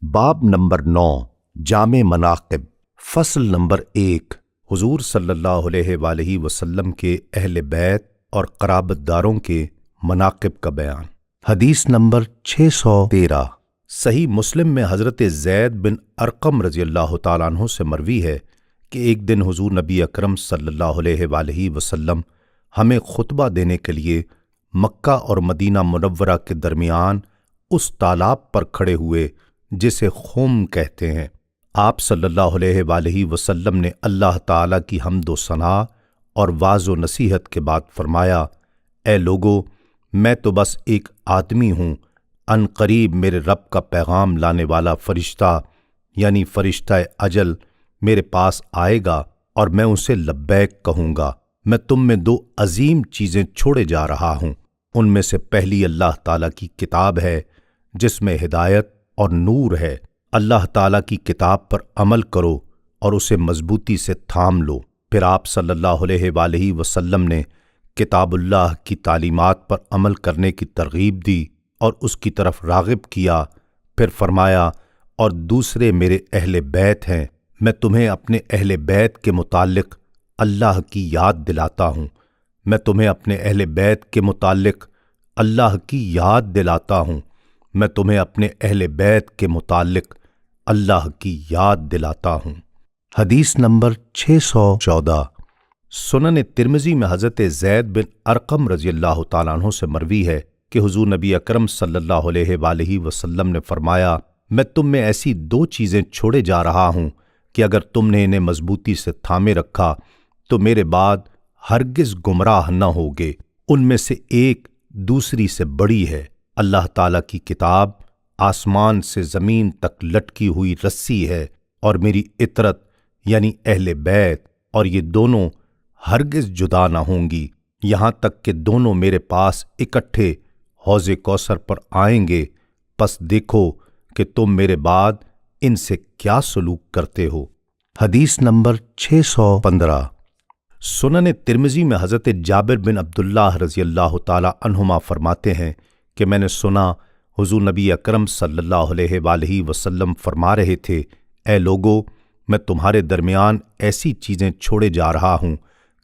باب نمبر 9 جامع مناقب فصل نمبر 1 حضور صلی اللہ علیہ وآلہ وسلم کے اہل بیت اور قرابت داروں کے مناقب کا بیان۔ حدیث نمبر 613 صحیح مسلم میں حضرت زید بن ارقم رضی اللہ تعالیٰ عنہ سے مروی ہے کہ ایک دن حضور نبی اکرم صلی اللہ علیہ وآلہ وسلم ہمیں خطبہ دینے کے لیے مکہ اور مدینہ منورہ کے درمیان اس تالاب پر کھڑے ہوئے جسے خم کہتے ہیں۔ آپ صلی اللہ علیہ وآلہ وسلم نے اللہ تعالیٰ کی حمد و ثنا اور واعظ و نصیحت کے بعد فرمایا، اے لوگو، میں تو بس ایک آدمی ہوں، ان قریب میرے رب کا پیغام لانے والا فرشتہ یعنی فرشتہ اجل میرے پاس آئے گا اور میں اسے لبیک کہوں گا۔ میں تم میں 2 عظیم چیزیں چھوڑے جا رہا ہوں، ان میں سے پہلی اللہ تعالیٰ کی کتاب ہے جس میں ہدایت اور نور ہے۔ اللہ تعالیٰ کی کتاب پر عمل کرو اور اسے مضبوطی سے تھام لو۔ پھر آپ صلی اللہ علیہ وآلہ وسلم نے کتاب اللہ کی تعلیمات پر عمل کرنے کی ترغیب دی اور اس کی طرف راغب کیا۔ پھر فرمایا، اور دوسرے میرے اہل بیت ہیں، میں تمہیں اپنے اہل بیت کے متعلق اللہ کی یاد دلاتا ہوں۔ میں تمہیں اپنے اہل بیت کے متعلق اللہ کی یاد دلاتا ہوں۔ میں تمہیں اپنے اہل بیت کے متعلق اللہ کی یاد دلاتا ہوں۔ حدیث نمبر 614 سنن ترمذی میں حضرت زید بن ارقم رضی اللہ تعالیٰ عنہ سے مروی ہے کہ حضور نبی اکرم صلی اللہ علیہ وآلہ وسلم نے فرمایا، میں تم میں ایسی 2 چیزیں چھوڑے جا رہا ہوں کہ اگر تم نے انہیں مضبوطی سے تھامے رکھا تو میرے بعد ہرگز گمراہ نہ ہوگے۔ ان میں سے ایک دوسری سے بڑی ہے، اللہ تعالیٰ کی کتاب آسمان سے زمین تک لٹکی ہوئی رسی ہے، اور میری اطرت یعنی اہل بیت، اور یہ دونوں ہرگز جدا نہ ہوں گی یہاں تک کہ دونوں میرے پاس اکٹھے حوض کوثر پر آئیں گے، پس دیکھو کہ تم میرے بعد ان سے کیا سلوک کرتے ہو۔ حدیث نمبر 615 سنن ترمذی میں حضرت جابر بن عبداللہ رضی اللہ تعالی عنہما فرماتے ہیں کہ میں نے سنا حضور نبی اکرم صلی اللہ علیہ وآلہ وسلم فرما رہے تھے، اے لوگو، میں تمہارے درمیان ایسی چیزیں چھوڑے جا رہا ہوں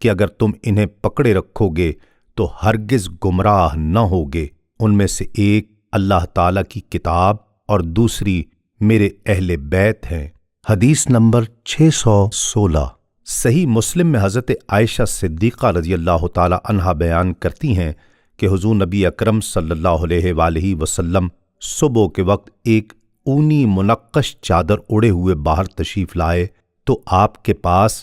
کہ اگر تم انہیں پکڑے رکھو گے تو ہرگز گمراہ نہ ہوگے۔ ان میں سے ایک اللہ تعالیٰ کی کتاب اور دوسری میرے اہل بیت ہیں۔ حدیث نمبر 616 صحیح مسلم میں حضرت عائشہ صدیقہ رضی اللہ تعالی عنہا بیان کرتی ہیں کہ حضور نبی اکرم صلی اللہ علیہ وآلہ وسلم صبح کے وقت ایک اونی منقش چادر اڑے ہوئے باہر تشریف لائے تو آپ کے پاس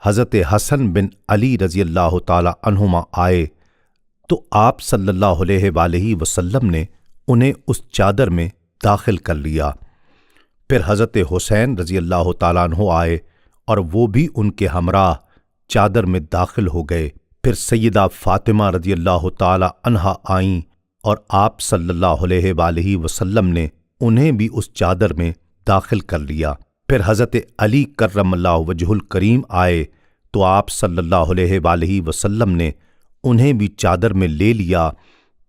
حضرت حسن بن علی رضی اللہ تعالی عنہما آئے تو آپ صلی اللہ علیہ وآلہ وسلم نے انہیں اس چادر میں داخل کر لیا۔ پھر حضرت حسین رضی اللہ تعالیٰ عنہ آئے اور وہ بھی ان کے ہمراہ چادر میں داخل ہو گئے۔ پھر سیدہ فاطمہ رضی اللہ تعالی عنہا آئیں اور آپ صلی اللہ علیہ وآلہ وسلم نے انہیں بھی اس چادر میں داخل کر لیا۔ پھر حضرت علی کرم اللہ وجہ الکریم آئے تو آپ صلی اللہ علیہ وآلہ وسلم نے انہیں بھی چادر میں لے لیا۔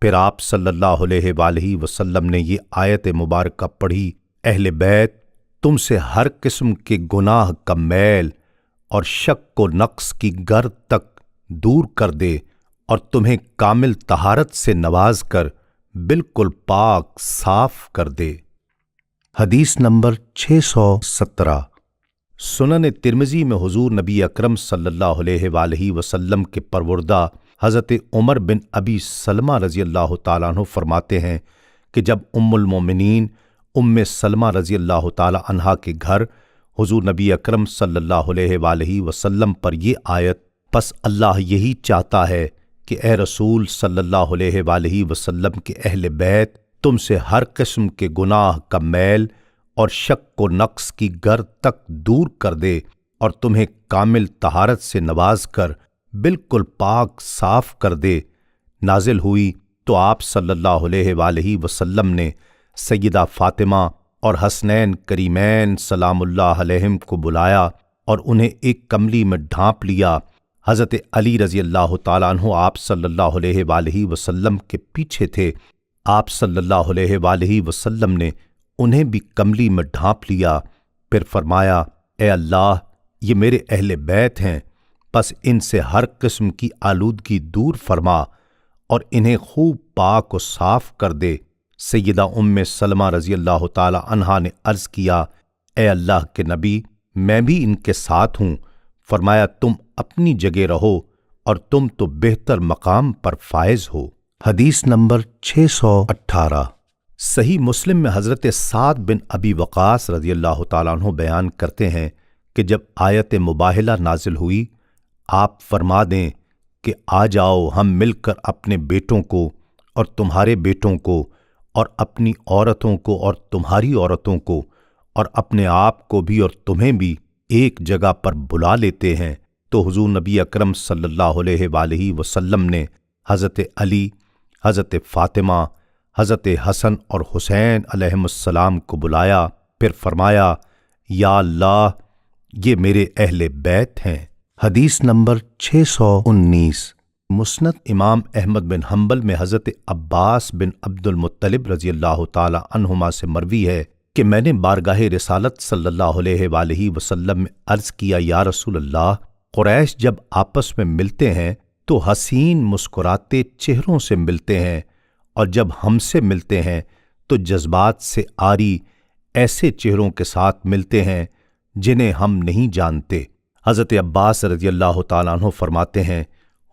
پھر آپ صلی اللہ علیہ وآلہ وسلم نے یہ آیت مبارکہ پڑھی، اہل بیت تم سے ہر قسم کے گناہ کا میل اور شک و نقص کی گرد تک دور کر دے اور تمہیں کامل طہارت سے نواز کر بالکل پاک صاف کر دے۔ حدیث نمبر 617 سنن ترمذی میں حضور نبی اکرم صلی اللہ علیہ وآلہ وسلم کے پروردہ حضرت عمر بن ابی سلمہ رضی اللہ تعالیٰ عنہ فرماتے ہیں کہ جب ام المومنین ام سلمہ رضی اللہ تعالیٰ عنہا کے گھر حضور نبی اکرم صلی اللہ علیہ وآلہ وسلم پر یہ آیت، پس اللہ یہی چاہتا ہے کہ اے رسول صلی اللہ علیہ وآلہ وسلم کے اہل بیت تم سے ہر قسم کے گناہ کا میل اور شک و نقص کی گرد تک دور کر دے اور تمہیں کامل طہارت سے نواز کر بالکل پاک صاف کر دے، نازل ہوئی تو آپ صلی اللہ علیہ وآلہ وسلم نے سیدہ فاطمہ اور حسنین کریمین سلام اللہ علیہم کو بلایا اور انہیں ایک کملی میں ڈھانپ لیا۔ حضرت علی رضی اللہ تعالیٰ عنہ آپ صلی اللہ علیہ وآلہ وسلم کے پیچھے تھے۔ آپ صلی اللہ علیہ وآلہ وسلم نے انہیں بھی کملی میں ڈھانپ لیا، پھر فرمایا اے اللہ، یہ میرے اہل بیت ہیں، پس ان سے ہر قسم کی آلودگی دور فرما اور انہیں خوب پاک و صاف کر دے۔ سیدہ ام سلمہ رضی اللہ تعالی عنہا نے عرض کیا اے اللہ کے نبی، میں بھی ان کے ساتھ ہوں۔ فرمایا تم اپنی جگہ رہو اور تم تو بہتر مقام پر فائز ہو۔ حدیث نمبر 618۔ صحیح مسلم میں حضرت سعد بن ابی وقاص رضی اللہ تعالیٰ عنہ بیان کرتے ہیں کہ جب آیت مباہلہ نازل ہوئی، آپ فرما دیں کہ آ جاؤ ہم مل کر اپنے بیٹوں کو اور تمہارے بیٹوں کو اور اپنی عورتوں کو اور تمہاری عورتوں کو اور اپنے آپ کو بھی اور تمہیں بھی ایک جگہ پر بلا لیتے ہیں۔ تو حضور نبی اکرم صلی اللہ علیہ وآلہ وسلم نے حضرت علی، حضرت فاطمہ، حضرت حسن اور حسین علیہم السلام کو بلایا، پھر فرمایا یا اللہ، یہ میرے اہل بیت ہیں۔ حدیث نمبر 619۔ مسند امام احمد بن حنبل میں حضرت عباس بن عبد المطلب رضی اللہ تعالی عنہما سے مروی ہے کہ میں نے بارگاہ رسالت صلی اللہ علیہ وآلہ وسلم میں عرض کیا یا رسول اللہ، قریش جب آپس میں ملتے ہیں تو حسین مسکراتے چہروں سے ملتے ہیں، اور جب ہم سے ملتے ہیں تو جذبات سے عاری ایسے چہروں کے ساتھ ملتے ہیں جنہیں ہم نہیں جانتے۔ حضرت عباس رضی اللہ تعالیٰ عنہ فرماتے ہیں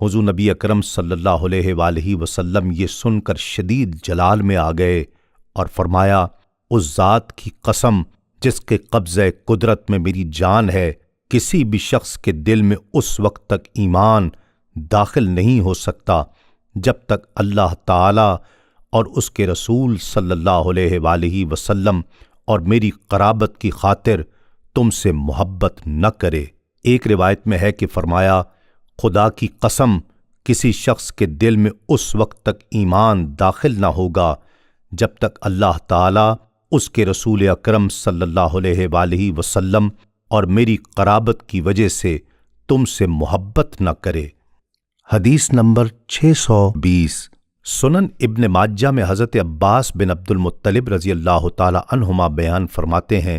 حضور نبی اکرم صلی اللہ علیہ وآلہ وسلم یہ سن کر شدید جلال میں آ گئے اور فرمایا اس ذات کی قسم جس کے قبضہ قدرت میں میری جان ہے، کسی بھی شخص کے دل میں اس وقت تک ایمان داخل نہیں ہو سکتا جب تک اللہ تعالی اور اس کے رسول صلی اللہ علیہ وآلہ وسلم اور میری قرابت کی خاطر تم سے محبت نہ کرے۔ ایک روایت میں ہے کہ فرمایا خدا کی قسم کسی شخص کے دل میں اس وقت تک ایمان داخل نہ ہوگا جب تک اللہ تعالی، اس کے رسول اکرم صلی اللہ علیہ وآلہ وسلم اور میری قرابت کی وجہ سے تم سے محبت نہ کرے۔ حدیث نمبر 620۔ سنن ابن ماجہ میں حضرت عباس بن عبد المطلب رضی اللہ تعالی عنہما بیان فرماتے ہیں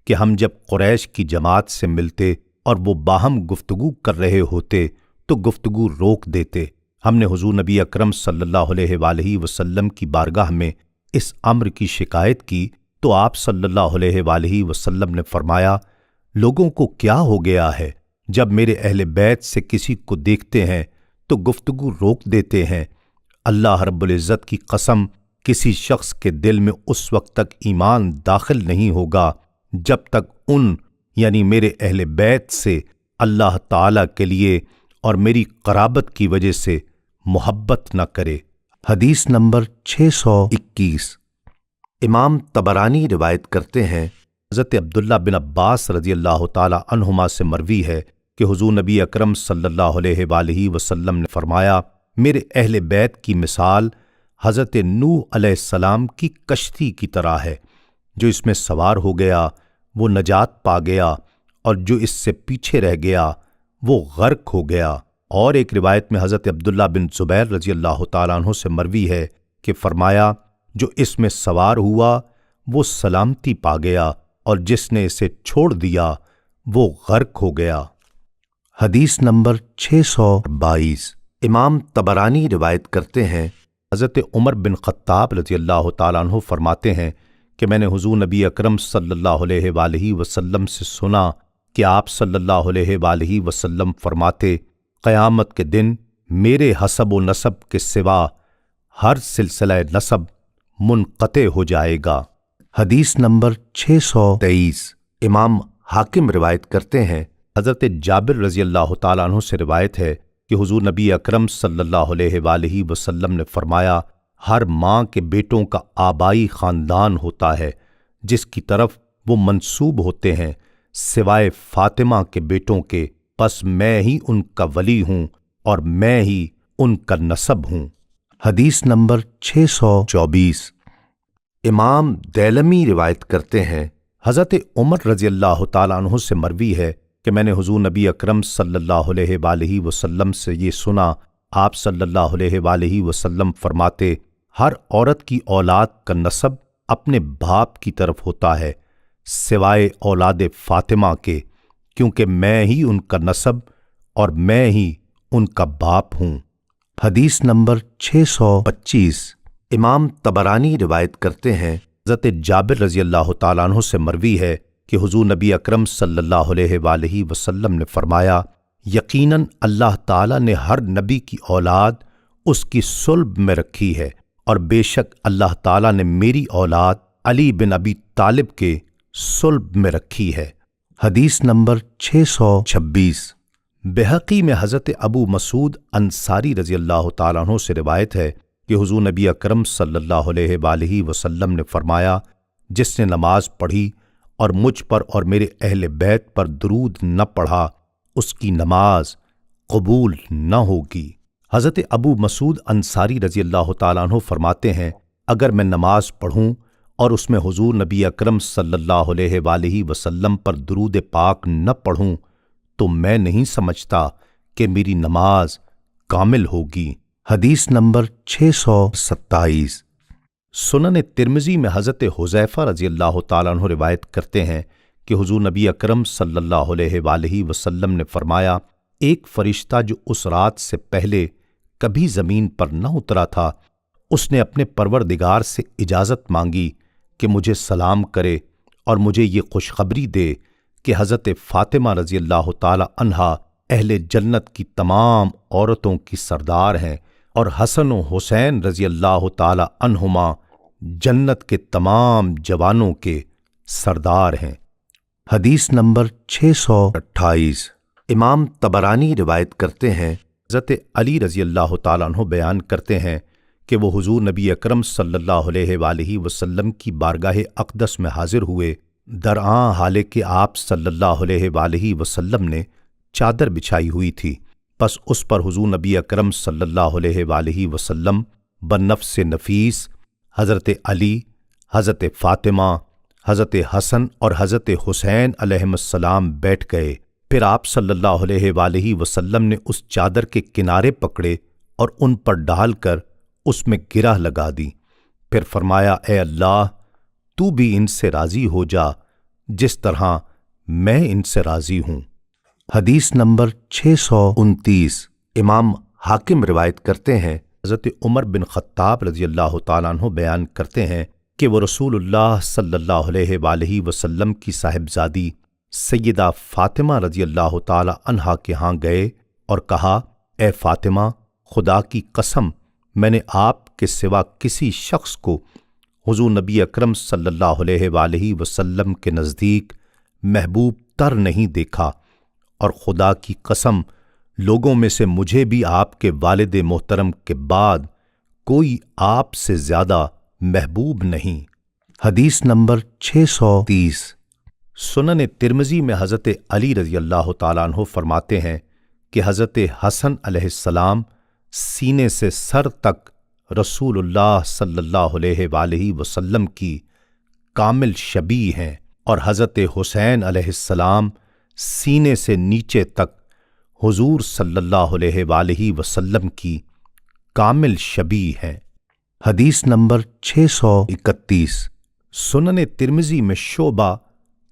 کہ ہم جب قریش کی جماعت سے ملتے اور وہ باہم گفتگو کر رہے ہوتے تو گفتگو روک دیتے۔ ہم نے حضور نبی اکرم صلی اللہ علیہ وآلہ وسلم کی بارگاہ میں اس امر کی شکایت کی تو آپ صلی اللہ علیہ وآلہ وسلم نے فرمایا لوگوں کو کیا ہو گیا ہے، جب میرے اہل بیت سے کسی کو دیکھتے ہیں تو گفتگو روک دیتے ہیں۔ اللہ رب العزت کی قسم کسی شخص کے دل میں اس وقت تک ایمان داخل نہیں ہوگا جب تک ان یعنی میرے اہل بیت سے اللہ تعالی کے لیے اور میری قرابت کی وجہ سے محبت نہ کرے۔ حدیث نمبر 621۔ امام طبرانی روایت کرتے ہیں حضرت عبداللہ بن عباس رضی اللہ تعالی عنہما سے مروی ہے کہ حضور نبی اکرم صلی اللہ علیہ وآلہ وسلم نے فرمایا میرے اہل بیت کی مثال حضرت نوح علیہ السلام کی کشتی کی طرح ہے، جو اس میں سوار ہو گیا وہ نجات پا گیا اور جو اس سے پیچھے رہ گیا وہ غرق ہو گیا۔ اور ایک روایت میں حضرت عبداللہ بن زبیر رضی اللہ تعالیٰ عنہ سے مروی ہے کہ فرمایا جو اس میں سوار ہوا وہ سلامتی پا گیا اور جس نے اسے چھوڑ دیا وہ غرق ہو گیا۔ حدیث نمبر 622۔ امام طبرانی روایت کرتے ہیں حضرت عمر بن خطاب رضی اللہ تعالیٰ عنہ فرماتے ہیں کہ میں نے حضور نبی اکرم صلی اللہ علیہ وآلہ وسلم سے سنا کہ آپ صلی اللہ علیہ وآلہ وسلم فرماتے قیامت کے دن میرے حسب و نسب کے سوا ہر سلسلہ نسب منقطع ہو جائے گا۔ حدیث نمبر 623۔ امام حاکم روایت کرتے ہیں حضرت جابر رضی اللہ تعالیٰ عنہ سے روایت ہے کہ حضور نبی اکرم صلی اللہ علیہ وآلہ وسلم نے فرمایا ہر ماں کے بیٹوں کا آبائی خاندان ہوتا ہے جس کی طرف وہ منسوب ہوتے ہیں سوائے فاطمہ کے بیٹوں کے، پس میں ہی ان کا ولی ہوں اور میں ہی ان کا نسب ہوں۔ حدیث نمبر 624۔ امام دیلمی روایت کرتے ہیں حضرت عمر رضی اللہ تعالیٰ عنہ سے مروی ہے کہ میں نے حضور نبی اکرم صلی اللہ علیہ وآلہ وسلم سے یہ سنا، آپ صلی اللہ علیہ وآلہ وسلم فرماتے ہر عورت کی اولاد کا نسب اپنے باپ کی طرف ہوتا ہے سوائے اولاد فاطمہ کے، کیونکہ میں ہی ان کا نسب اور میں ہی ان کا باپ ہوں۔ حدیث نمبر 625 امام طبرانی روایت کرتے ہیں، حضرت جابر رضی اللہ تعالیٰ عنہ سے مروی ہے کہ حضور نبی اکرم صلی اللہ علیہ وآلہ وسلم نے فرمایا، یقیناً اللہ تعالیٰ نے ہر نبی کی اولاد اس کی صلب میں رکھی ہے، اور بے شک اللہ تعالیٰ نے میری اولاد علی بن ابی طالب کے صلب میں رکھی ہے۔ حدیث نمبر 626 بہقی میں حضرت ابو مسعود انصاری رضی اللہ تعالیٰ عنہ سے روایت ہے کہ حضور نبی اکرم صلی اللہ علیہ وآلہ وسلم نے فرمایا، جس نے نماز پڑھی اور مجھ پر اور میرے اہل بیت پر درود نہ پڑھا، اس کی نماز قبول نہ ہوگی۔ حضرت ابو مسعود انصاری رضی اللہ تعالیٰ عنہ فرماتے ہیں، اگر میں نماز پڑھوں اور اس میں حضور نبی اکرم صلی اللہ علیہ وآلہ وسلم پر درود پاک نہ پڑھوں تو میں نہیں سمجھتا کہ میری نماز کامل ہوگی۔ حدیث نمبر 627 سنن ترمذی میں حضرت حذیفہ رضی اللہ تعالیٰ عنہ روایت کرتے ہیں کہ حضور نبی اکرم صلی اللہ علیہ وآلہ وسلم نے فرمایا، ایک فرشتہ جو اس رات سے پہلے کبھی زمین پر نہ اترا تھا، اس نے اپنے پروردگار سے اجازت مانگی کہ مجھے سلام کرے اور مجھے یہ خوشخبری دے کہ حضرت فاطمہ رضی اللہ تعالی عنہا اہل جنت کی تمام عورتوں کی سردار ہیں، اور حسن و حسین رضی اللہ تعالی عنہما جنت کے تمام جوانوں کے سردار ہیں۔ حدیث نمبر 628 امام طبرانی روایت کرتے ہیں، حضرت علی رضی اللہ تعالیٰ عنہ بیان کرتے ہیں کہ وہ حضور نبی اکرم صلی اللہ علیہ وآلہ وسلم کی بارگاہ اقدس میں حاضر ہوئے، درآں حالے کہ آپ صلی اللہ علیہ وآلہ وسلم نے چادر بچھائی ہوئی تھی، پس اس پر حضور نبی اکرم صلی اللہ علیہ وآلہ وسلم بنفس نفیس حضرت علی، حضرت فاطمہ، حضرت حسن اور حضرت حسین علیہم السلام بیٹھ گئے۔ پھر آپ صلی اللہ علیہ وآلہ وسلم نے اس چادر کے کنارے پکڑے اور ان پر ڈال کر اس میں گرہ لگا دی، پھر فرمایا، اے اللہ، تو بھی ان سے راضی ہو جا جس طرح میں ان سے راضی ہوں۔ حدیث نمبر 629 امام حاکم روایت کرتے ہیں، حضرت عمر بن خطاب رضی اللہ تعالیٰ عنہ بیان کرتے ہیں کہ وہ رسول اللہ صلی اللہ علیہ وآلہ وسلم کی صاحبزادی سیدہ فاطمہ رضی اللہ تعالی عنہا کے ہاں گئے اور کہا، اے فاطمہ، خدا کی قسم میں نے آپ کے سوا کسی شخص کو حضور نبی اکرم صلی اللہ علیہ وآلہ وسلم کے نزدیک محبوب تر نہیں دیکھا، اور خدا کی قسم لوگوں میں سے مجھے بھی آپ کے والد محترم کے بعد کوئی آپ سے زیادہ محبوب نہیں۔ حدیث نمبر 630 سنن ترمذی میں حضرت علی رضی اللہ تعالیٰ عنہ فرماتے ہیں کہ حضرت حسن علیہ السلام سینے سے سر تک رسول اللہ صلی اللہ علیہ وآلہ وسلم کی کامل شبیہ ہیں، اور حضرت حسین علیہ السلام سینے سے نیچے تک حضور صلی اللہ علیہ وآلہ وسلم کی کامل شبیہ ہیں۔ حدیث نمبر 631 سنن ترمذی میں شعبہ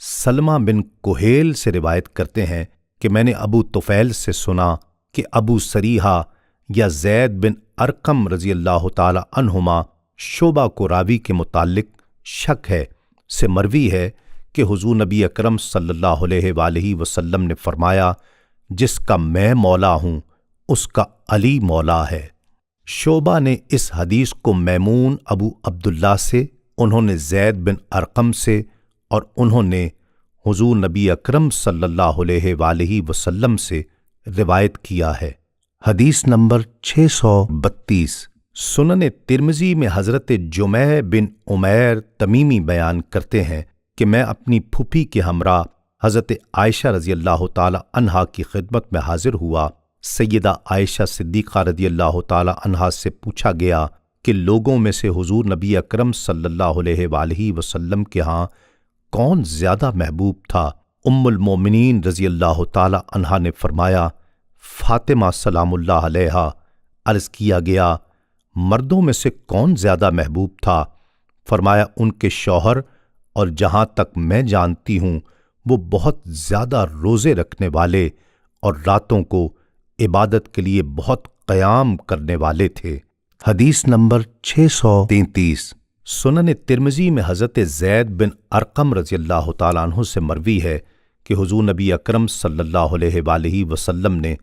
سلمہ بن کہیل سے روایت کرتے ہیں کہ میں نے ابو طفیل سے سنا کہ ابو سریحہ یا زید بن ارقم رضی اللہ تعالی عنہما شعبہ کو راوی کے متعلق شک ہے سے مروی ہے کہ حضور نبی اکرم صلی اللہ علیہ وآلہ وسلم نے فرمایا، جس کا میں مولا ہوں اس کا علی مولا ہے۔ شعبہ نے اس حدیث کو میمون ابو عبداللہ سے، انہوں نے زید بن ارقم سے، اور انہوں نے حضور نبی اکرم صلی اللہ علیہ وآلہ وسلم سے روایت کیا ہے۔ حدیث نمبر 632 سنن ترمذی میں حضرت جمع بن عمیر تمیمی بیان کرتے ہیں کہ میں اپنی پھوپھی کے ہمراہ حضرت عائشہ رضی اللہ تعالی عنہا کی خدمت میں حاضر ہوا۔ سیدہ عائشہ صدیقہ رضی اللہ تعالی عنہا سے پوچھا گیا کہ لوگوں میں سے حضور نبی اکرم صلی اللہ علیہ وآلہ وسلم کے ہاں کون زیادہ محبوب تھا؟ ام المومنین رضی اللہ تعالی عنہا نے فرمایا، فاطمہ سلام اللہ علیہا۔ عرض کیا گیا، مردوں میں سے کون زیادہ محبوب تھا؟ فرمایا ان کے شوہر اور جہاں تک میں جانتی ہوں وہ بہت زیادہ روزے رکھنے والے اور راتوں کو عبادت کے لیے بہت قیام کرنے والے تھے۔ حدیث نمبر 633 سنن ترمذی میں حضرت زید بن ارقم رضی اللہ تعالیٰ عنہ سے مروی ہے کہ حضور نبی اکرم صلی اللہ علیہ وآلہ وسلم نے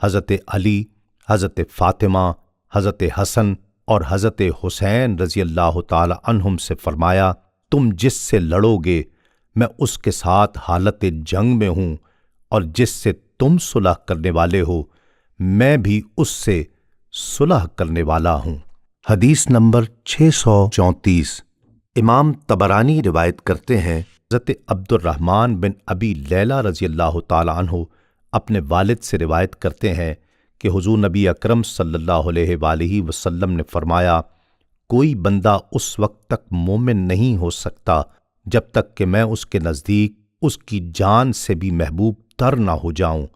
حضرت علی، حضرت فاطمہ، حضرت حسن اور حضرت حسین رضی اللہ تعالیٰ عنہم سے فرمایا، تم جس سے لڑو گے میں اس کے ساتھ حالت جنگ میں ہوں، اور جس سے تم صلح کرنے والے ہو میں بھی اس سے صلح کرنے والا ہوں۔ حدیث نمبر 634 امام طبرانی روایت کرتے ہیں، حضرت عبد الرحمن بن ابی لیلہ رضی اللہ تعالیٰ عنہ اپنے والد سے روایت کرتے ہیں کہ حضور نبی اکرم صلی اللہ علیہ وآلہ وسلم نے فرمایا، کوئی بندہ اس وقت تک مومن نہیں ہو سکتا جب تک کہ میں اس کے نزدیک اس کی جان سے بھی محبوب تر نہ ہو جاؤں،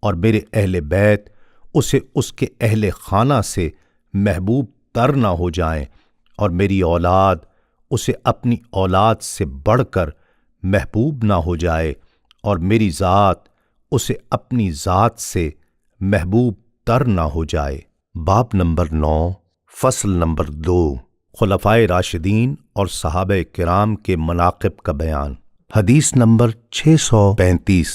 اور میرے اہل بیت اسے اس کے اہل خانہ سے محبوب تر نہ ہو جائیں، اور میری اولاد اسے اپنی اولاد سے بڑھ کر محبوب نہ ہو جائے، اور میری ذات اسے اپنی ذات سے محبوب تر نہ ہو جائے۔ باب نمبر 9 فصل نمبر 2 خلفائے راشدین اور صحابہ کرام کے مناقب کا بیان۔ حدیث نمبر 635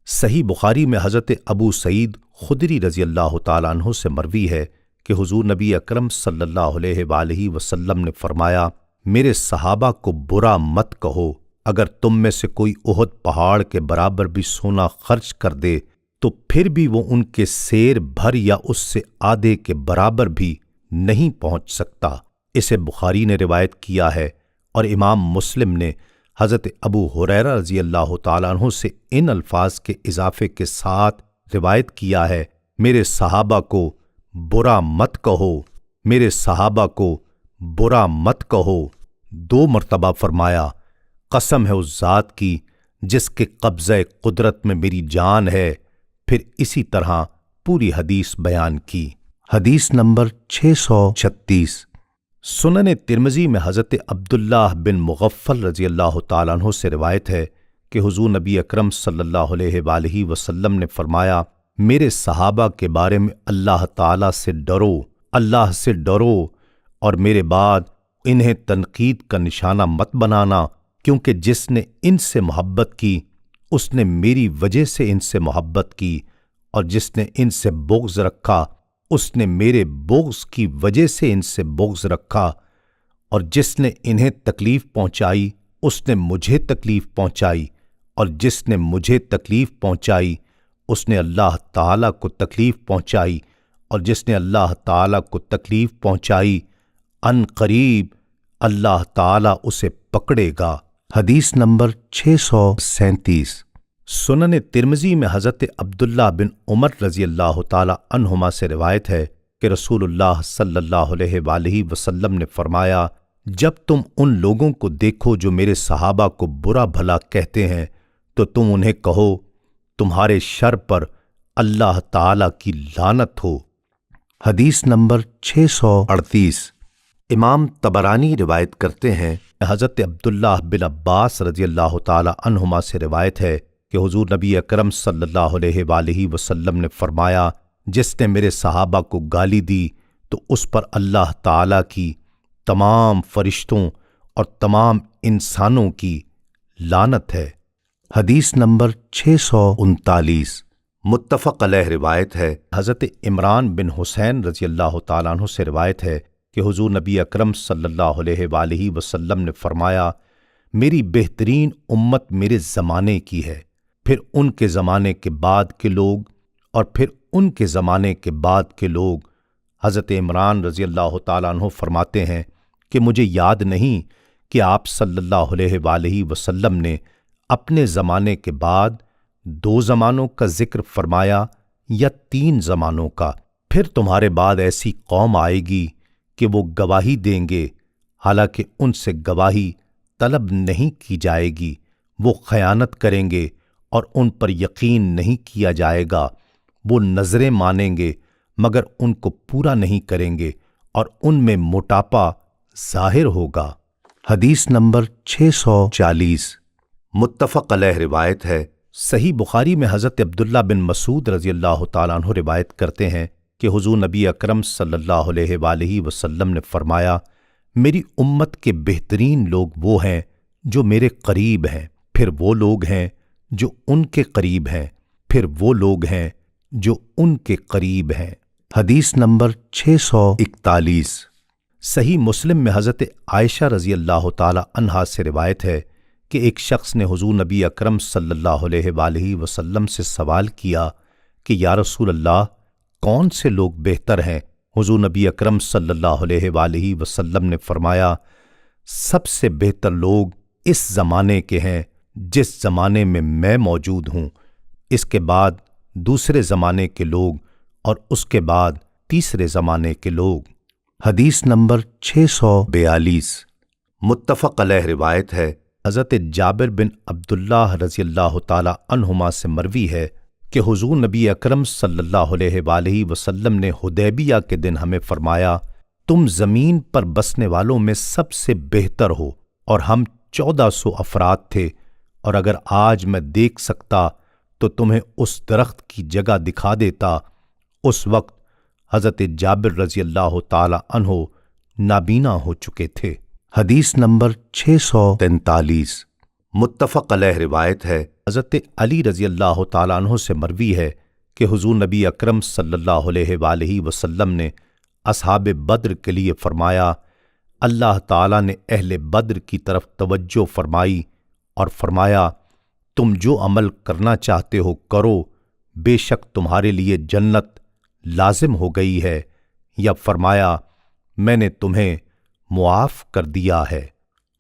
صحیح بخاری میں حضرت ابو سعید خدری رضی اللہ تعالیٰ عنہ سے مروی ہے کہ حضور نبی اکرم صلی اللہ علیہ وآلہ وسلم نے فرمایا، میرے صحابہ کو برا مت کہو، اگر تم میں سے کوئی احد پہاڑ کے برابر بھی سونا خرچ کر دے تو پھر بھی وہ ان کے سیر بھر یا اس سے آدھے کے برابر بھی نہیں پہنچ سکتا۔ اسے بخاری نے روایت کیا ہے، اور امام مسلم نے حضرت ابو ہریرہ رضی اللہ تعالیٰ عنہ سے ان الفاظ کے اضافے کے ساتھ روایت کیا ہے، میرے صحابہ کو برا مت کہو، میرے صحابہ کو برا مت کہو۔ 2 مرتبہ فرمایا، قسم ہے اس ذات کی جس کے قبضہ قدرت میں میری جان ہے، پھر اسی طرح پوری حدیث بیان کی۔ حدیث نمبر 636 سنن ترمذی میں حضرت عبداللہ بن مغفل رضی اللہ تعالیٰ عنہ سے روایت ہے کہ حضور نبی اکرم صلی اللہ علیہ وآلہ وسلم نے فرمایا، میرے صحابہ کے بارے میں اللہ تعالیٰ سے ڈرو، اللہ سے ڈرو، اور میرے بعد انہیں تنقید کا نشانہ مت بنانا، کیونکہ جس نے ان سے محبت کی اس نے میری وجہ سے ان سے محبت کی، اور جس نے ان سے بغض رکھا اس نے میرے بغض کی وجہ سے ان سے بغض رکھا، اور جس نے انہیں تکلیف پہنچائی اس نے مجھے تکلیف پہنچائی، اور جس نے مجھے تکلیف پہنچائی اس نے اللہ تعالیٰ کو تکلیف پہنچائی، اور جس نے اللہ تعالیٰ کو تکلیف پہنچائی ان قریب اللہ تعالیٰ اسے پکڑے گا۔ حدیث نمبر 637 سنن ترمذی میں حضرت عبداللہ بن عمر رضی اللہ تعالیٰ عنہما سے روایت ہے کہ رسول اللہ صلی اللہ علیہ وآلہ وسلم نے فرمایا، جب تم ان لوگوں کو دیکھو جو میرے صحابہ کو برا بھلا کہتے ہیں تو تم انہیں کہو، تمہارے شر پر اللہ تعالیٰ کی لعنت ہو۔ حدیث نمبر 638 امام طبرانی روایت کرتے ہیں، حضرت عبداللہ بن عباس رضی اللہ تعالیٰ عنہما سے روایت ہے کہ حضور نبی اکرم صلی اللہ علیہ وآلہ وسلم نے فرمایا، جس نے میرے صحابہ کو گالی دی تو اس پر اللہ تعالیٰ کی، تمام فرشتوں اور تمام انسانوں کی لعنت ہے۔ حدیث نمبر 639 متفق علیہ روایت ہے، حضرت عمران بن حسین رضی اللہ تعالیٰ عنہ سے روایت ہے کہ حضور نبی اکرم صلی اللہ علیہ وآلہ وسلم نے فرمایا، میری بہترین امت میرے زمانے کی ہے، پھر ان کے زمانے کے بعد کے لوگ، اور پھر ان کے زمانے کے بعد کے لوگ۔ حضرت عمران رضی اللہ تعالیٰ عنہ فرماتے ہیں کہ مجھے یاد نہیں کہ آپ صلی اللہ علیہ وآلہ وسلم نے اپنے زمانے کے بعد 2 زمانوں کا ذکر فرمایا یا 3 زمانوں کا۔ پھر تمہارے بعد ایسی قوم آئے گی کہ وہ گواہی دیں گے، حالانکہ ان سے گواہی طلب نہیں کی جائے گی، وہ خیانت کریں گے اور ان پر یقین نہیں کیا جائے گا، وہ نظریں مانیں گے مگر ان کو پورا نہیں کریں گے، اور ان میں موٹاپا ظاہر ہوگا۔ حدیث نمبر 640 متفق علیہ روایت ہے۔ صحیح بخاری میں حضرت عبداللہ بن مسعود رضی اللہ تعالیٰ عنہ روایت کرتے ہیں کہ حضور نبی اکرم صلی اللہ علیہ وآلہ وسلم نے فرمایا، میری امت کے بہترین لوگ وہ ہیں جو میرے قریب ہیں، پھر وہ لوگ ہیں جو ان کے قریب ہیں، پھر وہ لوگ ہیں جو ان کے قریب ہیں۔ حدیث نمبر 641 صحیح مسلم میں حضرت عائشہ رضی اللہ تعالی عنہا سے روایت ہے کہ ایک شخص نے حضور نبی اکرم صلی اللہ علیہ وآلہ وسلم سے سوال کیا کہ یا رسول اللہ، کون سے لوگ بہتر ہیں؟ حضور نبی اکرم صلی اللہ علیہ وآلہ وسلم نے فرمایا، سب سے بہتر لوگ اس زمانے کے ہیں جس زمانے میں میں موجود ہوں، اس کے بعد دوسرے زمانے کے لوگ، اور اس کے بعد تیسرے زمانے کے لوگ۔ حدیث نمبر 642 متفق علیہ روایت ہے۔ حضرت جابر بن عبداللہ رضی اللہ تعالی عنہما سے مروی ہے کہ حضور نبی اکرم صلی اللہ علیہ وآلہ وسلم نے حدیبیہ کے دن ہمیں فرمایا، تم زمین پر بسنے والوں میں سب سے بہتر ہو، اور ہم 1400 افراد تھے، اور اگر آج میں دیکھ سکتا تو تمہیں اس درخت کی جگہ دکھا دیتا۔ اس وقت حضرت جابر رضی اللہ تعالی عنہ نابینا ہو چکے تھے۔ حدیث نمبر 643 متفق علیہ روایت ہے۔ حضرت علی رضی اللہ تعالی عنہ سے مروی ہے کہ حضور نبی اکرم صلی اللہ علیہ وآلہ وسلم نے اصحاب بدر کے لیے فرمایا، اللہ تعالی نے اہل بدر کی طرف توجہ فرمائی اور فرمایا، تم جو عمل کرنا چاہتے ہو کرو، بے شک تمہارے لیے جنت لازم ہو گئی ہے، یا فرمایا، میں نے تمہیں معاف کر دیا ہے۔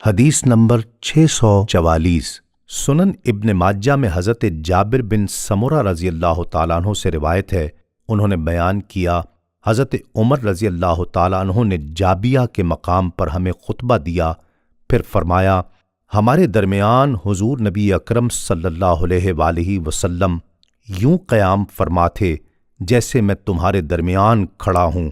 حدیث نمبر 644 سنن ابن ماجہ میں حضرت جابر بن سمرہ رضی اللہ تعالیٰ عنہ سے روایت ہے، انہوں نے بیان کیا، حضرت عمر رضی اللہ تعالیٰ عنہ نے جابیہ کے مقام پر ہمیں خطبہ دیا، پھر فرمایا، ہمارے درمیان حضور نبی اکرم صلی اللہ علیہ وآلہ وسلم یوں قیام فرما تھے جیسے میں تمہارے درمیان کھڑا ہوں،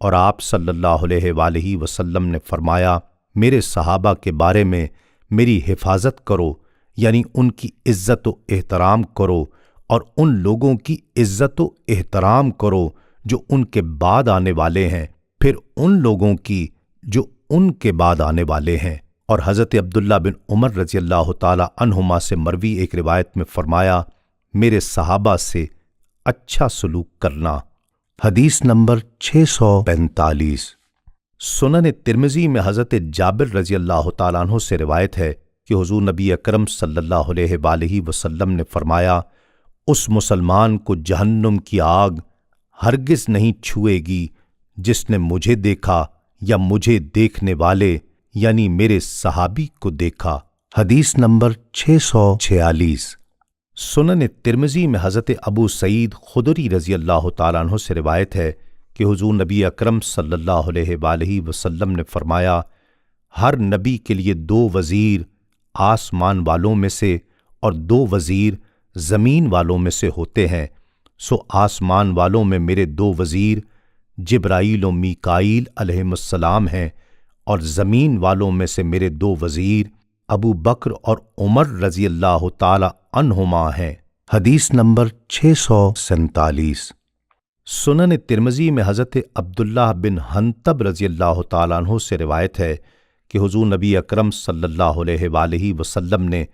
اور آپ صلی اللہ علیہ وآلہ وسلم نے فرمایا، میرے صحابہ کے بارے میں میری حفاظت کرو، یعنی ان کی عزت و احترام کرو، اور ان لوگوں کی عزت و احترام کرو جو ان کے بعد آنے والے ہیں، پھر ان لوگوں کی جو ان کے بعد آنے والے ہیں۔ اور حضرت عبداللہ بن عمر رضی اللہ تعالی عنہما سے مروی ایک روایت میں فرمایا، میرے صحابہ سے اچھا سلوک کرنا۔ حدیث نمبر 645 سنن ترمذی میں حضرت جابر رضی اللہ تعالیٰ عنہ سے روایت ہے کہ حضور نبی اکرم صلی اللہ علیہ وآلہ وسلم نے فرمایا، اس مسلمان کو جہنم کی آگ ہرگز نہیں چھوئے گی جس نے مجھے دیکھا یا مجھے دیکھنے والے یعنی میرے صحابی کو دیکھا۔ حدیث نمبر 646 سنن ترمذی میں حضرت ابو سعید خدری رضی اللہ تعالیٰ عنہ سے روایت ہے کہ حضور نبی اکرم صلی اللہ علیہ وآلہ وسلم نے فرمایا، ہر نبی کے لیے 2 وزیر آسمان والوں میں سے اور 2 وزیر زمین والوں میں سے ہوتے ہیں، سو آسمان والوں میں میرے 2 وزیر جبرائیل و میکائیل علیہم السلام ہیں، اور زمین والوں میں سے میرے 2 وزیر ابو بکر اور عمر رضی اللہ تعالی عنہما ہیں۔ حدیث نمبر 647 سنن ترمذی میں حضرت عبداللہ بن حنطب رضی اللہ تعالیٰ عنہ سے روایت ہے کہ حضور نبی اکرم صلی اللہ علیہ وآلہ وسلم نے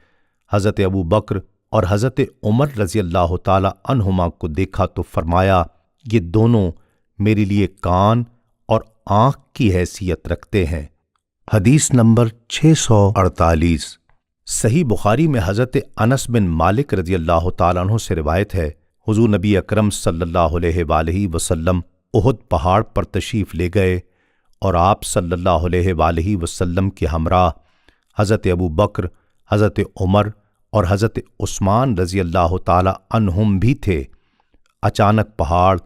حضرت ابو بکر اور حضرت عمر رضی اللہ تعالی عنہما کو دیکھا تو فرمایا، یہ دونوں میرے لیے کان اور آنکھ کی حیثیت رکھتے ہیں۔ حدیث نمبر 648 صحیح بخاری میں حضرت انس بن مالک رضی اللہ تعالیٰ عنہ سے روایت ہے، حضور نبی اکرم صلی اللہ علیہ وآلہ وسلم احد پہاڑ پر تشریف لے گئے، اور آپ صلی اللہ علیہ وآلہ وسلم کے ہمراہ حضرت ابو بکر، حضرت عمر اور حضرت عثمان رضی اللہ تعالی عنہم بھی تھے۔ اچانک پہاڑ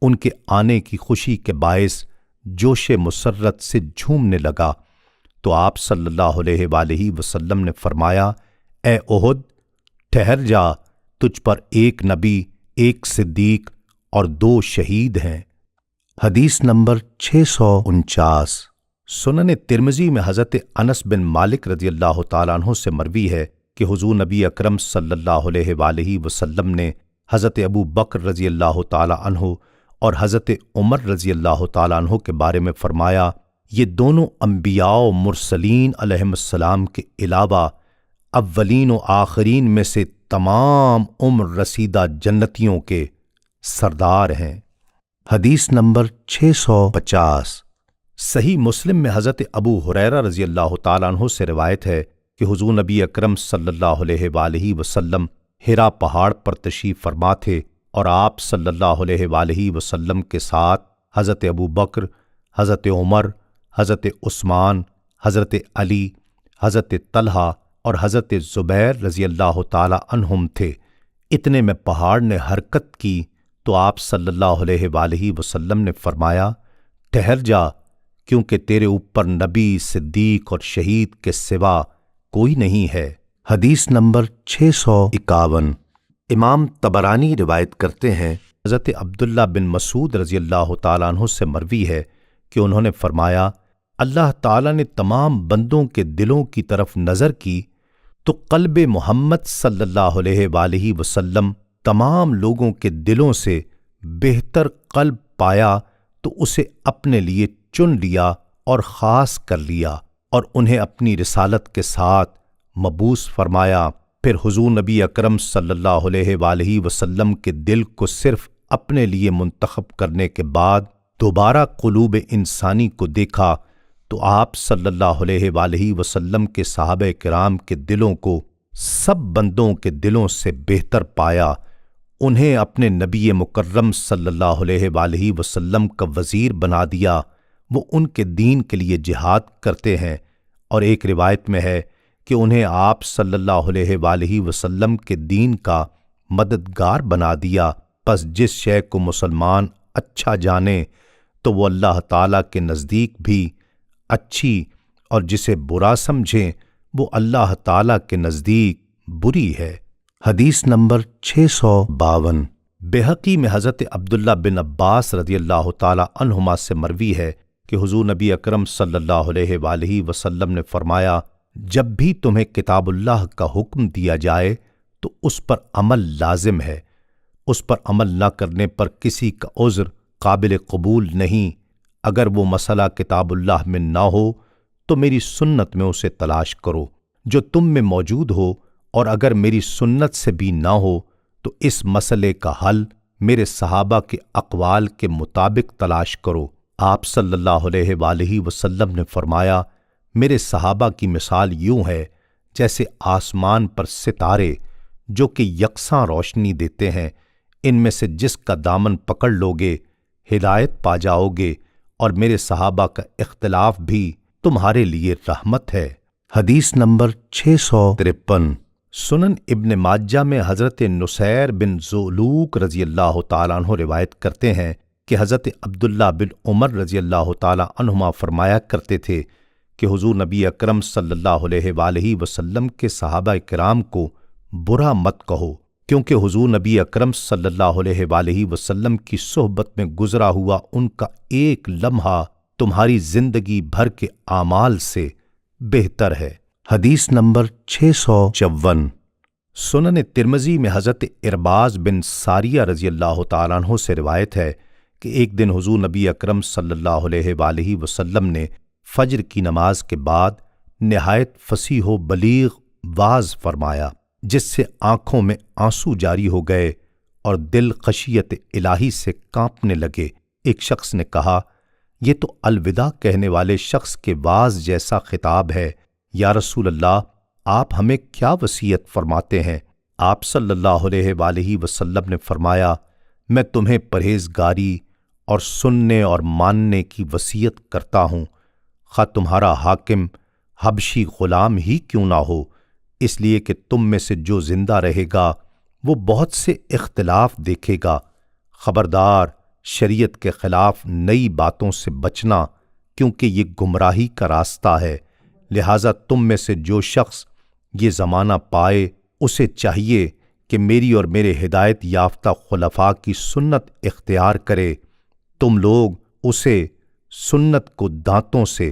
ان کے آنے کی خوشی کے باعث جوش مسرت سے جھومنے لگا، تو آپ صلی اللہ علیہ وآلہ وسلم نے فرمایا، اے احد، ٹھہر جا، تجھ پر 1 نبی، 1 صدیق اور 2 شہید ہیں۔ حدیث نمبر 649 سنن ترمذی میں حضرت انس بن مالک رضی اللہ تعالیٰ عنہ سے مروی ہے کہ حضور نبی اکرم صلی اللہ علیہ وآلہ وسلم نے حضرت ابو بکر رضی اللہ تعالیٰ عنہ اور حضرت عمر رضی اللہ تعالیٰ عنہ کے بارے میں فرمایا، یہ دونوں انبیاء و مرسلین علیہم السلام کے علاوہ اولین و آخرین میں سے تمام عمر رسیدہ جنتیوں کے سردار ہیں۔ حدیث نمبر 650۔ صحیح مسلم میں حضرت ابو ہریرہ رضی اللہ تعالیٰ عنہ سے روایت ہے کہ حضور نبی اکرم صلی اللہ علیہ وآلہ وسلم حرا پہاڑ پر تشریف فرما تھے اور آپ صلی اللہ علیہ وآلہ وسلم کے ساتھ حضرت ابو بکر، حضرت عمر، حضرت عثمان، حضرت علی، حضرت طلحہ اور حضرت زبیر رضی اللہ تعالی عنہم تھے۔ اتنے میں پہاڑ نے حرکت کی تو آپ صلی اللہ علیہ وآلہ وسلم نے فرمایا، ٹھہر جا، کیونکہ تیرے اوپر نبی، صدیق اور شہید کے سوا کوئی نہیں ہے۔ حدیث نمبر 651۔ امام طبرانی روایت کرتے ہیں، حضرت عبداللہ بن مسعود رضی اللہ تعالیٰ عنہ سے مروی ہے کہ انہوں نے فرمایا، اللہ تعالیٰ نے تمام بندوں کے دلوں کی طرف نظر کی تو قلب محمد صلی اللہ علیہ وآلہ وسلم تمام لوگوں کے دلوں سے بہتر قلب پایا تو اسے اپنے لیے چن لیا اور خاص کر لیا اور انہیں اپنی رسالت کے ساتھ مبعوث فرمایا۔ پھر حضور نبی اکرم صلی اللہ علیہ وآلہ وسلم کے دل کو صرف اپنے لیے منتخب کرنے کے بعد دوبارہ قلوب انسانی کو دیکھا تو آپ صلی اللہ علیہ وآلہ وسلم کے صحابہ کرام کے دلوں کو سب بندوں کے دلوں سے بہتر پایا، انہیں اپنے نبی مکرم صلی اللہ علیہ وآلہ وسلم کا وزیر بنا دیا، وہ ان کے دین کے لیے جہاد کرتے ہیں، اور ایک روایت میں ہے کہ انہیں آپ صلی اللہ علیہ وآلہ وسلم کے دین کا مددگار بنا دیا۔ پس جس شے کو مسلمان اچھا جانے تو وہ اللہ تعالیٰ کے نزدیک بھی اچھی، اور جسے برا سمجھیں وہ اللہ تعالیٰ کے نزدیک بری ہے۔ حدیث نمبر 652۔ بہقی میں حضرت عبداللہ بن عباس رضی اللہ تعالیٰ عنہما سے مروی ہے کہ حضور نبی اکرم صلی اللہ علیہ وآلہ وسلم نے فرمایا، جب بھی تمہیں کتاب اللہ کا حکم دیا جائے تو اس پر عمل لازم ہے، اس پر عمل نہ کرنے پر کسی کا عذر قابل قبول نہیں۔ اگر وہ مسئلہ کتاب اللہ میں نہ ہو تو میری سنت میں اسے تلاش کرو جو تم میں موجود ہو، اور اگر میری سنت سے بھی نہ ہو تو اس مسئلے کا حل میرے صحابہ کے اقوال کے مطابق تلاش کرو۔ آپ صلی اللہ علیہ وآلہ وسلم نے فرمایا، میرے صحابہ کی مثال یوں ہے جیسے آسمان پر ستارے جو کہ یکساں روشنی دیتے ہیں، ان میں سے جس کا دامن پکڑ لوگے ہدایت پا جاؤ گے، اور میرے صحابہ کا اختلاف بھی تمہارے لیے رحمت ہے۔ حدیث نمبر 653۔ سنن ابن ماجہ میں حضرت نصیر بن زولوک رضی اللہ تعالیٰ عنہ روایت کرتے ہیں کہ حضرت عبداللہ بن عمر رضی اللہ تعالیٰ عنہما فرمایا کرتے تھے کہ حضور نبی اکرم صلی اللہ علیہ وآلہ وسلم کے صحابہ کرام کو برا مت کہو، کیونکہ حضور نبی اکرم صلی اللہ علیہ وآلہ وسلم کی صحبت میں گزرا ہوا ان کا ایک لمحہ تمہاری زندگی بھر کے اعمال سے بہتر ہے۔ حدیث نمبر 654۔ سنن ترمذی میں حضرت ارباز بن ساریہ رضی اللہ تعالیٰ عنہ سے روایت ہے کہ ایک دن حضور نبی اکرم صلی اللہ علیہ وآلہ وسلم نے فجر کی نماز کے بعد نہایت فصیح و بلیغ واعظ فرمایا، جس سے آنکھوں میں آنسو جاری ہو گئے اور دل خشیت الہی سے کانپنے لگے۔ ایک شخص نے کہا، یہ تو الوداع کہنے والے شخص کے واعظ جیسا خطاب ہے، یا رسول اللہ، آپ ہمیں کیا وصیت فرماتے ہیں؟ آپ صلی اللہ علیہ وآلہ وسلم نے فرمایا، میں تمہیں پرہیزگاری اور سننے اور ماننے کی وصیت کرتا ہوں، خواہ تمہارا حاکم حبشی غلام ہی کیوں نہ ہو، اس لیے کہ تم میں سے جو زندہ رہے گا وہ بہت سے اختلاف دیکھے گا۔ خبردار، شریعت کے خلاف نئی باتوں سے بچنا، کیونکہ یہ گمراہی کا راستہ ہے۔ لہٰذا تم میں سے جو شخص یہ زمانہ پائے اسے چاہیے کہ میری اور میرے ہدایت یافتہ خلفاء کی سنت اختیار کرے۔ تم لوگ اسے سنت کو دانتوں سے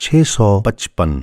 655।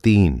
3,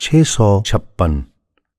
656।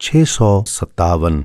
657।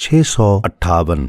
658।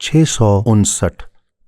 659।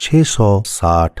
660।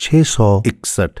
661।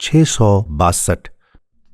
662।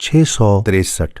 663।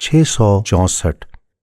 664।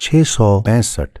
665।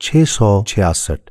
666।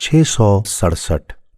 667।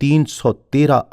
313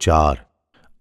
4,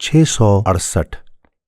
668।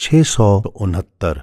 669।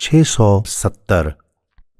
670।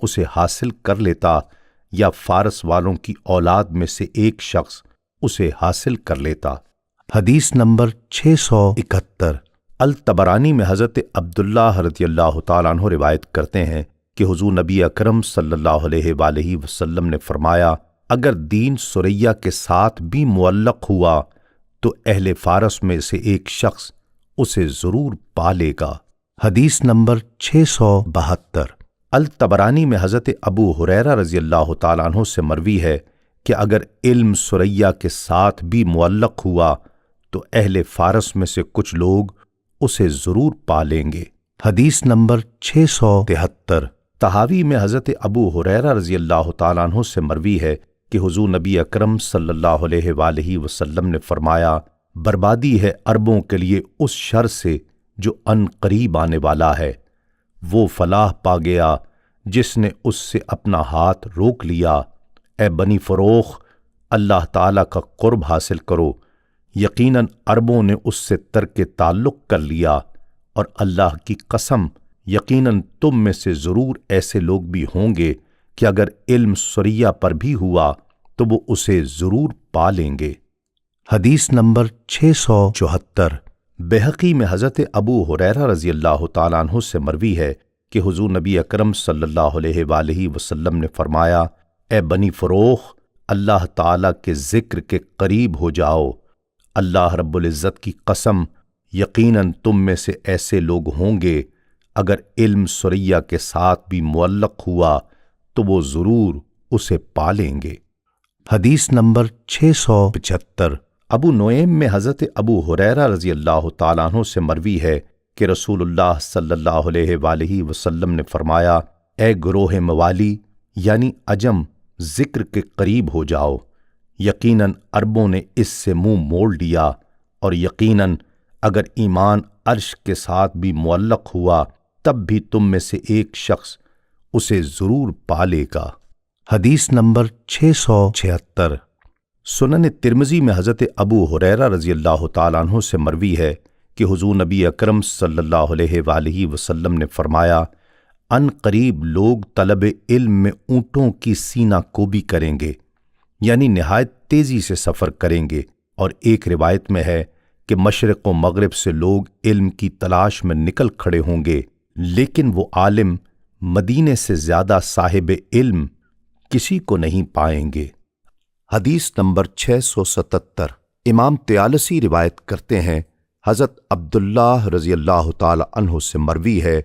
اسے حاصل کر لیتا یا فارس والوں کی اولاد میں سے ایک شخص اسے حاصل کر لیتا۔ حدیث نمبر 671۔ الطبرانی میں حضرت عبداللہ رضی اللہ تعالیٰ عنہ روایت کرتے ہیں کہ حضور نبی اکرم صلی اللہ علیہ وآلہ وسلم نے فرمایا، اگر دین سریہ کے ساتھ بھی معلق ہوا تو اہل فارس میں سے ایک شخص اسے ضرور پا لے گا۔ حدیث نمبر 672۔ الطبرانی میں حضرت ابو ہریرہ رضی اللہ تعالیٰ عنہ سے مروی ہے کہ اگر علم سریہ کے ساتھ بھی معلق ہوا تو اہل فارس میں سے کچھ لوگ اسے ضرور پا لیں گے۔ حدیث نمبر 673۔ طحاوی میں حضرت ابو ہریرہ رضی اللہ تعالیٰ عنہ سے مروی ہے کہ حضور نبی اکرم صلی اللہ علیہ وآلہ وسلم نے فرمایا، بربادی ہے عربوں کے لیے اس شر سے جو ان قریب آنے والا ہے، وہ فلاح پا گیا جس نے اس سے اپنا ہاتھ روک لیا۔ اے بنی فروخ، اللہ تعالیٰ کا قرب حاصل کرو، یقیناً عربوں نے اس سے ترک تعلق کر لیا، اور اللہ کی قسم یقیناً تم میں سے ضرور ایسے لوگ بھی ہوں گے کہ اگر علم سریہ پر بھی ہوا تو وہ اسے ضرور پا لیں گے۔ حدیث نمبر 674۔ بہقی میں حضرت ابو ہریرہ رضی اللہ تعالیٰ عنہ سے مروی ہے کہ حضور نبی اکرم صلی اللہ علیہ وآلہ وسلم نے فرمایا، اے بنی فروخ، اللہ تعالیٰ کے ذکر کے قریب ہو جاؤ، اللہ رب العزت کی قسم یقیناً تم میں سے ایسے لوگ ہوں گے اگر علم سریہ کے ساتھ بھی معلق ہوا تو وہ ضرور اسے پا لیں گے۔ حدیث نمبر 675۔ ابو نعیم میں حضرت ابو ہریرہ رضی اللہ تعالیٰ عنہ سے مروی ہے کہ رسول اللہ صلی اللہ علیہ وآلہ وسلم نے فرمایا، اے گروہ موالی یعنی عجم، ذکر کے قریب ہو جاؤ، یقیناً عربوں نے اس سے منہ موڑ لیا، اور یقیناً اگر ایمان عرش کے ساتھ بھی معلق ہوا تب بھی تم میں سے ایک شخص اسے ضرور پا لے گا۔ حدیث نمبر 676۔ سنن ترمذی میں حضرت ابو ہریرہ رضی اللہ تعالیٰ عنہ سے مروی ہے کہ حضور نبی اکرم صلی اللہ علیہ وآلہ وسلم نے فرمایا، ان قریب لوگ طلب علم میں اونٹوں کی سینہ کوبی کریں گے، یعنی نہایت تیزی سے سفر کریں گے، اور ایک روایت میں ہے کہ مشرق و مغرب سے لوگ علم کی تلاش میں نکل کھڑے ہوں گے، لیکن وہ عالم مدینے سے زیادہ صاحب علم کسی کو نہیں پائیں گے۔ حدیث نمبر 677۔ امام طیالسی روایت کرتے ہیں، حضرت عبداللہ رضی اللہ تعالی عنہ سے مروی ہے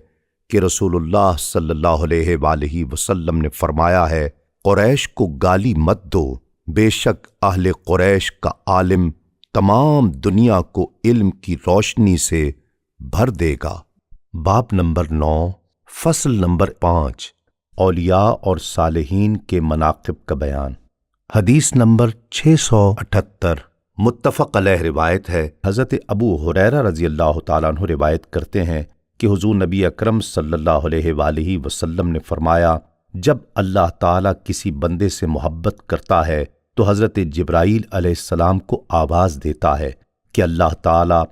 کہ رسول اللہ صلی اللہ علیہ وآلہ وسلم نے فرمایا ہے، قریش کو گالی مت دو، بے شک اہل قریش کا عالم تمام دنیا کو علم کی روشنی سے بھر دے گا۔ باب نمبر 9، فصل نمبر 5، اولیاء اور صالحین کے مناقب کا بیان۔ حدیث نمبر 678۔ متفق علیہ روایت ہے، حضرت ابو ہریرہ رضی اللہ تعالیٰ عنہ روایت کرتے ہیں کہ حضور نبی اکرم صلی اللہ علیہ وآلہ وسلم نے فرمایا، جب اللہ تعالیٰ کسی بندے سے محبت کرتا ہے تو حضرت جبرائیل علیہ السلام کو آواز دیتا ہے کہ اللہ تعالیٰ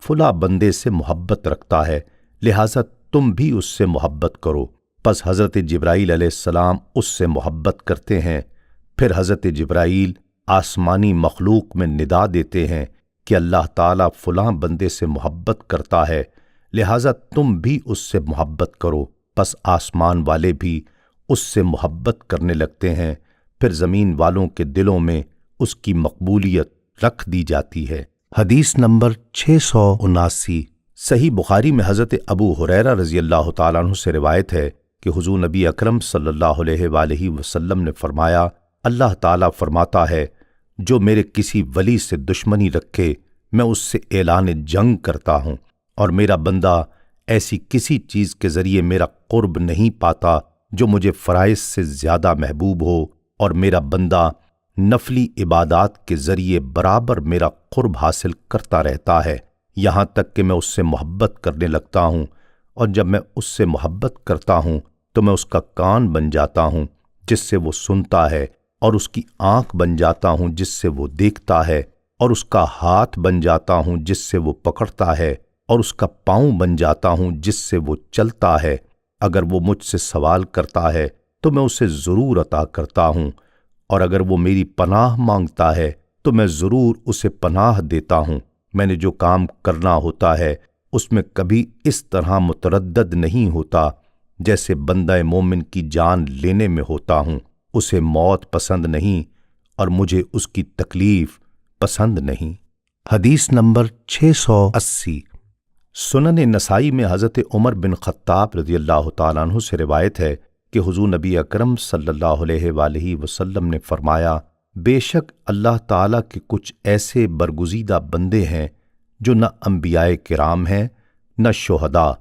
فلاں بندے سے محبت رکھتا ہے، لہٰذا تم بھی اس سے محبت کرو۔ پس حضرت جبرائیل علیہ السلام اس سے محبت کرتے ہیں، پھر حضرت جبرائیل آسمانی مخلوق میں ندا دیتے ہیں کہ اللہ تعالیٰ فلاں بندے سے محبت کرتا ہے، لہٰذا تم بھی اس سے محبت کرو۔ پس آسمان والے بھی اس سے محبت کرنے لگتے ہیں، پھر زمین والوں کے دلوں میں اس کی مقبولیت رکھ دی جاتی ہے۔ حدیث نمبر 679۔ صحیح بخاری میں حضرت ابو ہریرہ رضی اللہ تعالیٰ عنہ سے روایت ہے کہ حضور نبی اکرم صلی اللہ علیہ وآلہ وسلم نے فرمایا، اللہ تعالیٰ فرماتا ہے، جو میرے کسی ولی سے دشمنی رکھے میں اس سے اعلان جنگ کرتا ہوں، اور میرا بندہ ایسی کسی چیز کے ذریعے میرا قرب نہیں پاتا جو مجھے فرائض سے زیادہ محبوب ہو، اور میرا بندہ نفلی عبادات کے ذریعے برابر میرا قرب حاصل کرتا رہتا ہے، یہاں تک کہ میں اس سے محبت کرنے لگتا ہوں، اور جب میں اس سے محبت کرتا ہوں تو میں اس کا کان بن جاتا ہوں جس سے وہ سنتا ہے، اور اس کی آنکھ بن جاتا ہوں جس سے وہ دیکھتا ہے، اور اس کا ہاتھ بن جاتا ہوں جس سے وہ پکڑتا ہے، اور اس کا پاؤں بن جاتا ہوں جس سے وہ چلتا ہے، اگر وہ مجھ سے سوال کرتا ہے تو میں اسے ضرور عطا کرتا ہوں، اور اگر وہ میری پناہ مانگتا ہے تو میں ضرور اسے پناہ دیتا ہوں۔ میں نے جو کام کرنا ہوتا ہے اس میں کبھی اس طرح متردد نہیں ہوتا جیسے بندہ مومن کی جان لینے میں ہوتا ہوں۔ اسے موت پسند نہیں اور مجھے اس کی تکلیف پسند نہیں۔ حدیث نمبر 680۔ سنن نسائی میں حضرت عمر بن خطاب رضی اللہ تعالیٰ عنہ سے روایت ہے کہ حضور نبی اکرم صلی اللہ علیہ وآلہ وسلم نے فرمایا، بے شک اللہ تعالیٰ کے کچھ ایسے برگزیدہ بندے ہیں جو نہ انبیاء کرام ہیں نہ شہداء۔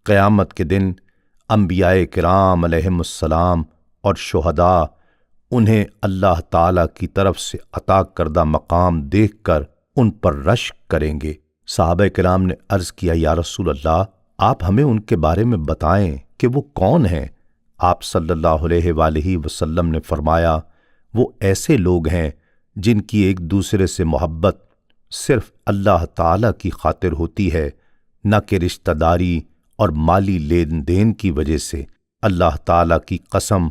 قیامت کے دن انبیاء کرام علیہم السلام اور شہداء انہیں اللہ تعالیٰ کی طرف سے عطا کردہ مقام دیکھ کر ان پر رشک کریں گے۔ صحابہ کرام نے عرض کیا، یا رسول اللہ، آپ ہمیں ان کے بارے میں بتائیں کہ وہ کون ہیں؟ آپ صلی اللہ علیہ وآلہ وسلم نے فرمایا، وہ ایسے لوگ ہیں جن کی ایک دوسرے سے محبت صرف اللہ تعالیٰ کی خاطر ہوتی ہے، نہ کہ رشتہ داری اور مالی لین دین کی وجہ سے۔ اللہ تعالیٰ کی قسم،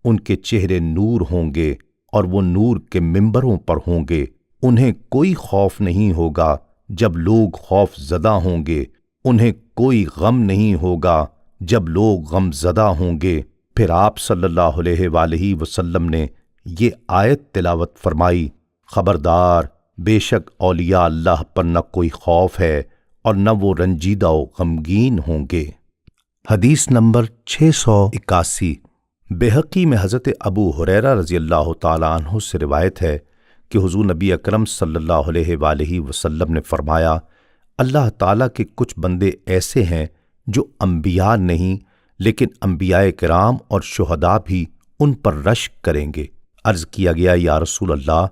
ان کے چہرے نور ہوں گے اور وہ نور کے ممبروں پر ہوں گے۔ انہیں کوئی خوف نہیں ہوگا جب لوگ خوف زدہ ہوں گے، انہیں کوئی غم نہیں ہوگا جب لوگ غم زدہ ہوں گے۔ پھر آپ صلی اللہ علیہ وآلہ وسلم نے یہ آیت تلاوت فرمائی، خبردار، بے شک اولیاء اللہ پر نہ کوئی خوف ہے اور نہ وہ رنجیدہ و غمگین ہوں گے۔ حدیث نمبر 681۔ بہقی میں حضرت ابو ہریرہ رضی اللہ تعالیٰ عنہ سے روایت ہے کہ حضور نبی اکرم صلی اللہ علیہ وآلہ وسلم نے فرمایا، اللہ تعالیٰ کے کچھ بندے ایسے ہیں جو انبیاء نہیں لیکن انبیاء کرام اور شہداء بھی ان پر رشک کریں گے۔ عرض کیا گیا، یا رسول اللہ،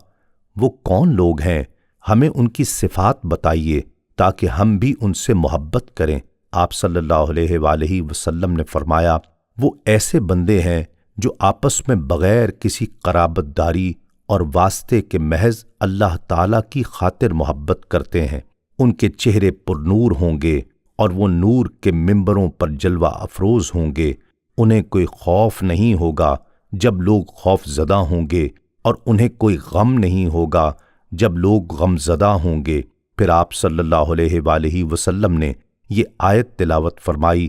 وہ کون لوگ ہیں؟ ہمیں ان کی صفات بتائیے تاکہ ہم بھی ان سے محبت کریں۔ آپ صلی اللہ علیہ وآلہ وسلم نے فرمایا، وہ ایسے بندے ہیں جو آپس میں بغیر کسی قرابت داری اور واسطے کے محض اللہ تعالیٰ کی خاطر محبت کرتے ہیں۔ ان کے چہرے پر نور ہوں گے اور وہ نور کے ممبروں پر جلوہ افروز ہوں گے۔ انہیں کوئی خوف نہیں ہوگا جب لوگ خوف زدہ ہوں گے، اور انہیں کوئی غم نہیں ہوگا جب لوگ غم زدہ ہوں گے۔ پھر آپ صلی اللہ علیہ وآلہ وسلم نے یہ آیت تلاوت فرمائی،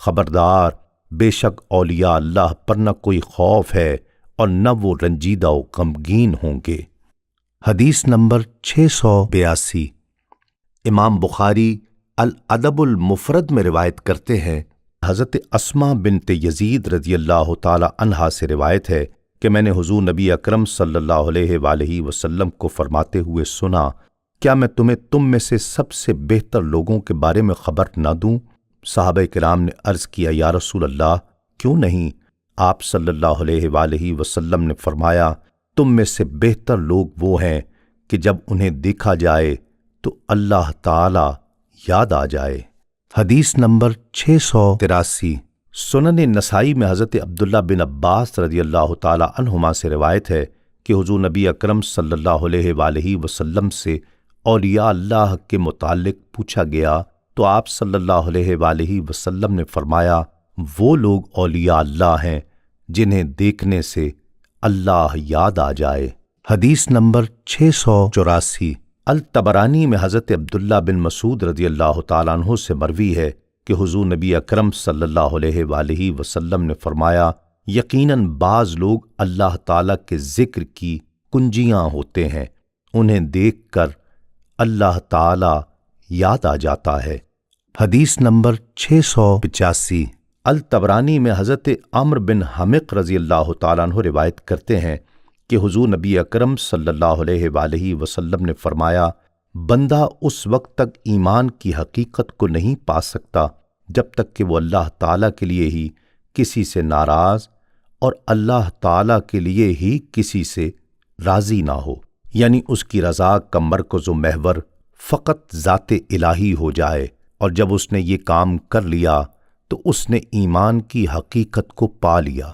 خبردار، بے شک اولیاء اللہ پر نہ کوئی خوف ہے اور نہ وہ رنجیدہ و غمگین ہوں گے۔ حدیث نمبر 682۔ امام بخاری الادب المفرد میں روایت کرتے ہیں، حضرت اسماء بنت یزید رضی اللہ تعالی عنہا سے روایت ہے کہ میں نے حضور نبی اکرم صلی اللہ علیہ وآلہ وسلم کو فرماتے ہوئے سنا، کیا میں تم میں سے سب سے بہتر لوگوں کے بارے میں خبر نہ دوں؟ صحابہ کرام نے عرض کیا، یا رسول اللہ، کیوں نہیں؟ آپ صلی اللہ علیہ وآلہ وسلم نے فرمایا، تم میں سے بہتر لوگ وہ ہیں کہ جب انہیں دیکھا جائے تو اللہ تعالی یاد آ جائے۔ حدیث نمبر 683۔ سنن نسائی میں حضرت عبداللہ بن عباس رضی اللہ تعالی عنہما سے روایت ہے کہ حضور نبی اکرم صلی اللہ علیہ وآلہ وسلم سے اولیاء اللہ کے متعلق پوچھا گیا تو آپ صلی اللہ علیہ وآلہ وسلم نے فرمایا، وہ لوگ اولیاء اللہ ہیں جنہیں دیکھنے سے اللہ یاد آ جائے۔ حدیث نمبر 684۔ الطبرانی میں حضرت عبداللہ بن مسعود رضی اللہ تعالیٰ عنہ سے مروی ہے کہ حضور نبی اکرم صلی اللہ علیہ وآلہ وسلم نے فرمایا، یقیناً بعض لوگ اللہ تعالیٰ کے ذکر کی کنجیاں ہوتے ہیں، انہیں دیکھ کر اللہ تعالیٰ یاد آ جاتا ہے۔ حدیث نمبر 685۔ الطبرانی میں حضرت عمرو بن حمق رضی اللہ تعالیٰ عنہ روایت کرتے ہیں کہ حضور نبی اکرم صلی اللہ علیہ وآلہ وسلم نے فرمایا، بندہ اس وقت تک ایمان کی حقیقت کو نہیں پا سکتا جب تک کہ وہ اللہ تعالیٰ کے لیے ہی کسی سے ناراض اور اللہ تعالیٰ کے لیے ہی کسی سے راضی نہ ہو، یعنی اس کی رضا کا مرکز و محور فقط ذات الہی ہو جائے، اور جب اس نے یہ کام کر لیا تو اس نے ایمان کی حقیقت کو پا لیا۔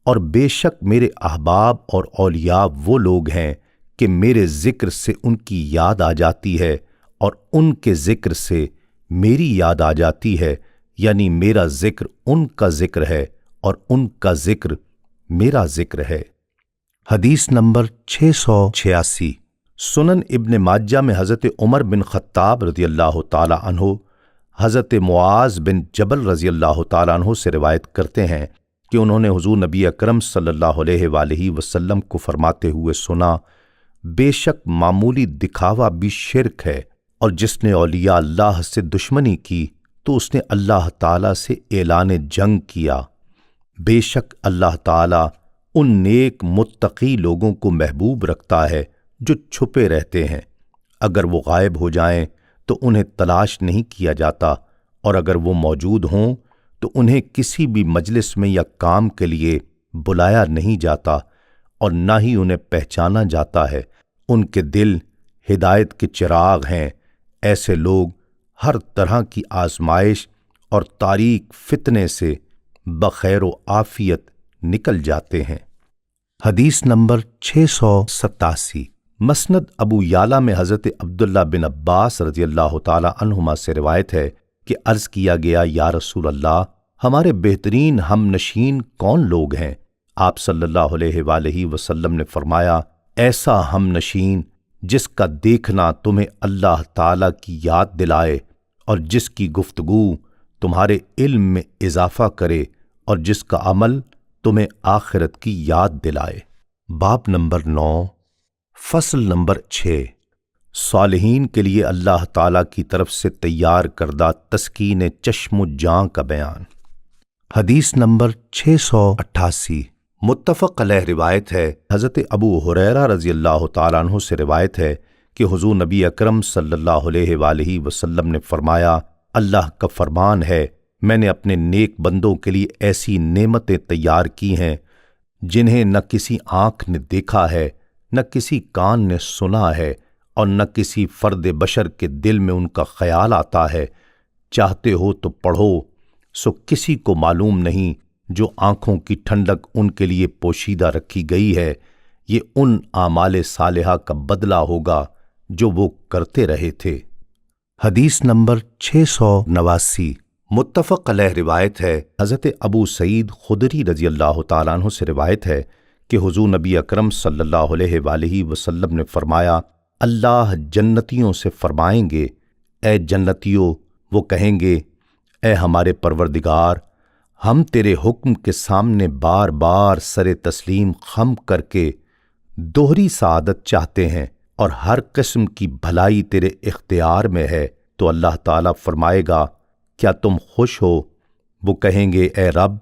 اور بے شک میرے احباب اور اولیاء وہ لوگ ہیں کہ میرے ذکر سے ان کی یاد آ جاتی ہے اور ان کے ذکر سے میری یاد آ جاتی ہے، یعنی میرا ذکر ان کا ذکر ہے اور ان کا ذکر میرا ذکر ہے۔ حدیث نمبر 686۔ سنن ابن ماجہ میں حضرت عمر بن خطاب رضی اللہ تعالی عنہ حضرت معاذ بن جبل رضی اللہ تعالی عنہ سے روایت کرتے ہیں کہ انہوں نے حضور نبی اکرم صلی اللہ علیہ وآلہ وسلم کو فرماتے ہوئے سنا، بے شک معمولی دکھاوا بھی شرک ہے، اور جس نے اولیاء اللہ سے دشمنی کی تو اس نے اللہ تعالی سے اعلان جنگ کیا۔ بے شک اللہ تعالی ان نیک متقی لوگوں کو محبوب رکھتا ہے جو چھپے رہتے ہیں، اگر وہ غائب ہو جائیں تو انہیں تلاش نہیں کیا جاتا، اور اگر وہ موجود ہوں تو انہیں کسی بھی مجلس میں یا کام کے لیے بلایا نہیں جاتا، اور نہ ہی انہیں پہچانا جاتا ہے۔ ان کے دل ہدایت کے چراغ ہیں۔ ایسے لوگ ہر طرح کی آزمائش اور تاریک فتنے سے بخیر و عافیت نکل جاتے ہیں۔ حدیث نمبر 687۔ مسند ابو یعلا میں حضرت عبداللہ بن عباس رضی اللہ تعالی عنہما سے روایت ہے کہ عرض کیا گیا، یا رسول اللہ، ہمارے بہترین ہم نشین کون لوگ ہیں؟ آپ صلی اللہ علیہ وآلہ وسلم نے فرمایا، ایسا ہم نشین جس کا دیکھنا تمہیں اللہ تعالی کی یاد دلائے، اور جس کی گفتگو تمہارے علم میں اضافہ کرے، اور جس کا عمل تمہیں آخرت کی یاد دلائے۔ باب نمبر 9، فصل نمبر 6، صالحین کے لیے اللہ تعالیٰ کی طرف سے تیار کردہ تسکین چشم و جاں کا بیان۔ حدیث نمبر 688۔ متفق علیہ روایت ہے، حضرت ابو ہریرہ رضی اللہ تعالیٰ عنہ سے روایت ہے کہ حضور نبی اکرم صلی اللہ علیہ وآلہ وسلم نے فرمایا، اللہ کا فرمان ہے، میں نے اپنے نیک بندوں کے لیے ایسی نعمتیں تیار کی ہیں جنہیں نہ کسی آنکھ نے دیکھا ہے، نہ کسی کان نے سنا ہے، اور نہ کسی فرد بشر کے دل میں ان کا خیال آتا ہے۔ چاہتے ہو تو پڑھو، سو کسی کو معلوم نہیں جو آنکھوں کی ٹھنڈک ان کے لیے پوشیدہ رکھی گئی ہے، یہ ان اعمال صالحہ کا بدلہ ہوگا جو وہ کرتے رہے تھے۔ حدیث نمبر 689۔ متفق علیہ روایت ہے، حضرت ابو سعید خدری رضی اللہ تعالیٰ عنہ سے روایت ہے کہ حضور نبی اکرم صلی اللہ علیہ وآلہ وسلم نے فرمایا، اللہ جنتیوں سے فرمائیں گے، اے جنتیوں، وہ کہیں گے، اے ہمارے پروردگار، ہم تیرے حکم کے سامنے بار بار سر تسلیم خم کر کے دوہری سعادت چاہتے ہیں، اور ہر قسم کی بھلائی تیرے اختیار میں ہے۔ تو اللہ تعالیٰ فرمائے گا، کیا تم خوش ہو؟ وہ کہیں گے، اے رب،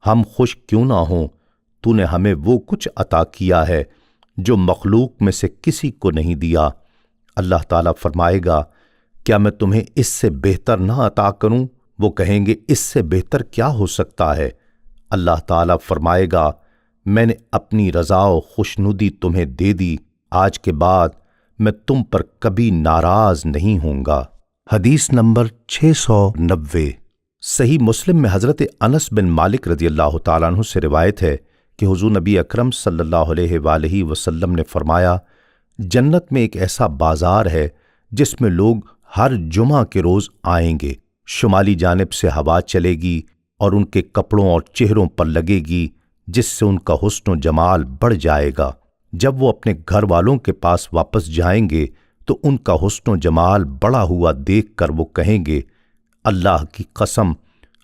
ہم خوش کیوں نہ ہوں، تو نے ہمیں وہ کچھ عطا کیا ہے جو مخلوق میں سے کسی کو نہیں دیا۔ اللہ تعالیٰ فرمائے گا، کیا میں تمہیں اس سے بہتر نہ عطا کروں؟ وہ کہیں گے، اس سے بہتر کیا ہو سکتا ہے؟ اللہ تعالیٰ فرمائے گا، میں نے اپنی رضا و خوشنودی تمہیں دے دی، آج کے بعد میں تم پر کبھی ناراض نہیں ہوں گا۔ حدیث نمبر 690۔ صحیح مسلم میں حضرت انس بن مالک رضی اللہ تعالیٰ عنہ سے روایت ہے کہ حضور نبی اکرم صلی اللہ علیہ وآلہ وسلم نے فرمایا، جنت میں ایک ایسا بازار ہے جس میں لوگ ہر جمعہ کے روز آئیں گے، شمالی جانب سے ہوا چلے گی اور ان کے کپڑوں اور چہروں پر لگے گی، جس سے ان کا حسن و جمال بڑھ جائے گا۔ جب وہ اپنے گھر والوں کے پاس واپس جائیں گے تو ان کا حسن و جمال بڑھا ہوا دیکھ کر وہ کہیں گے، اللہ کی قسم،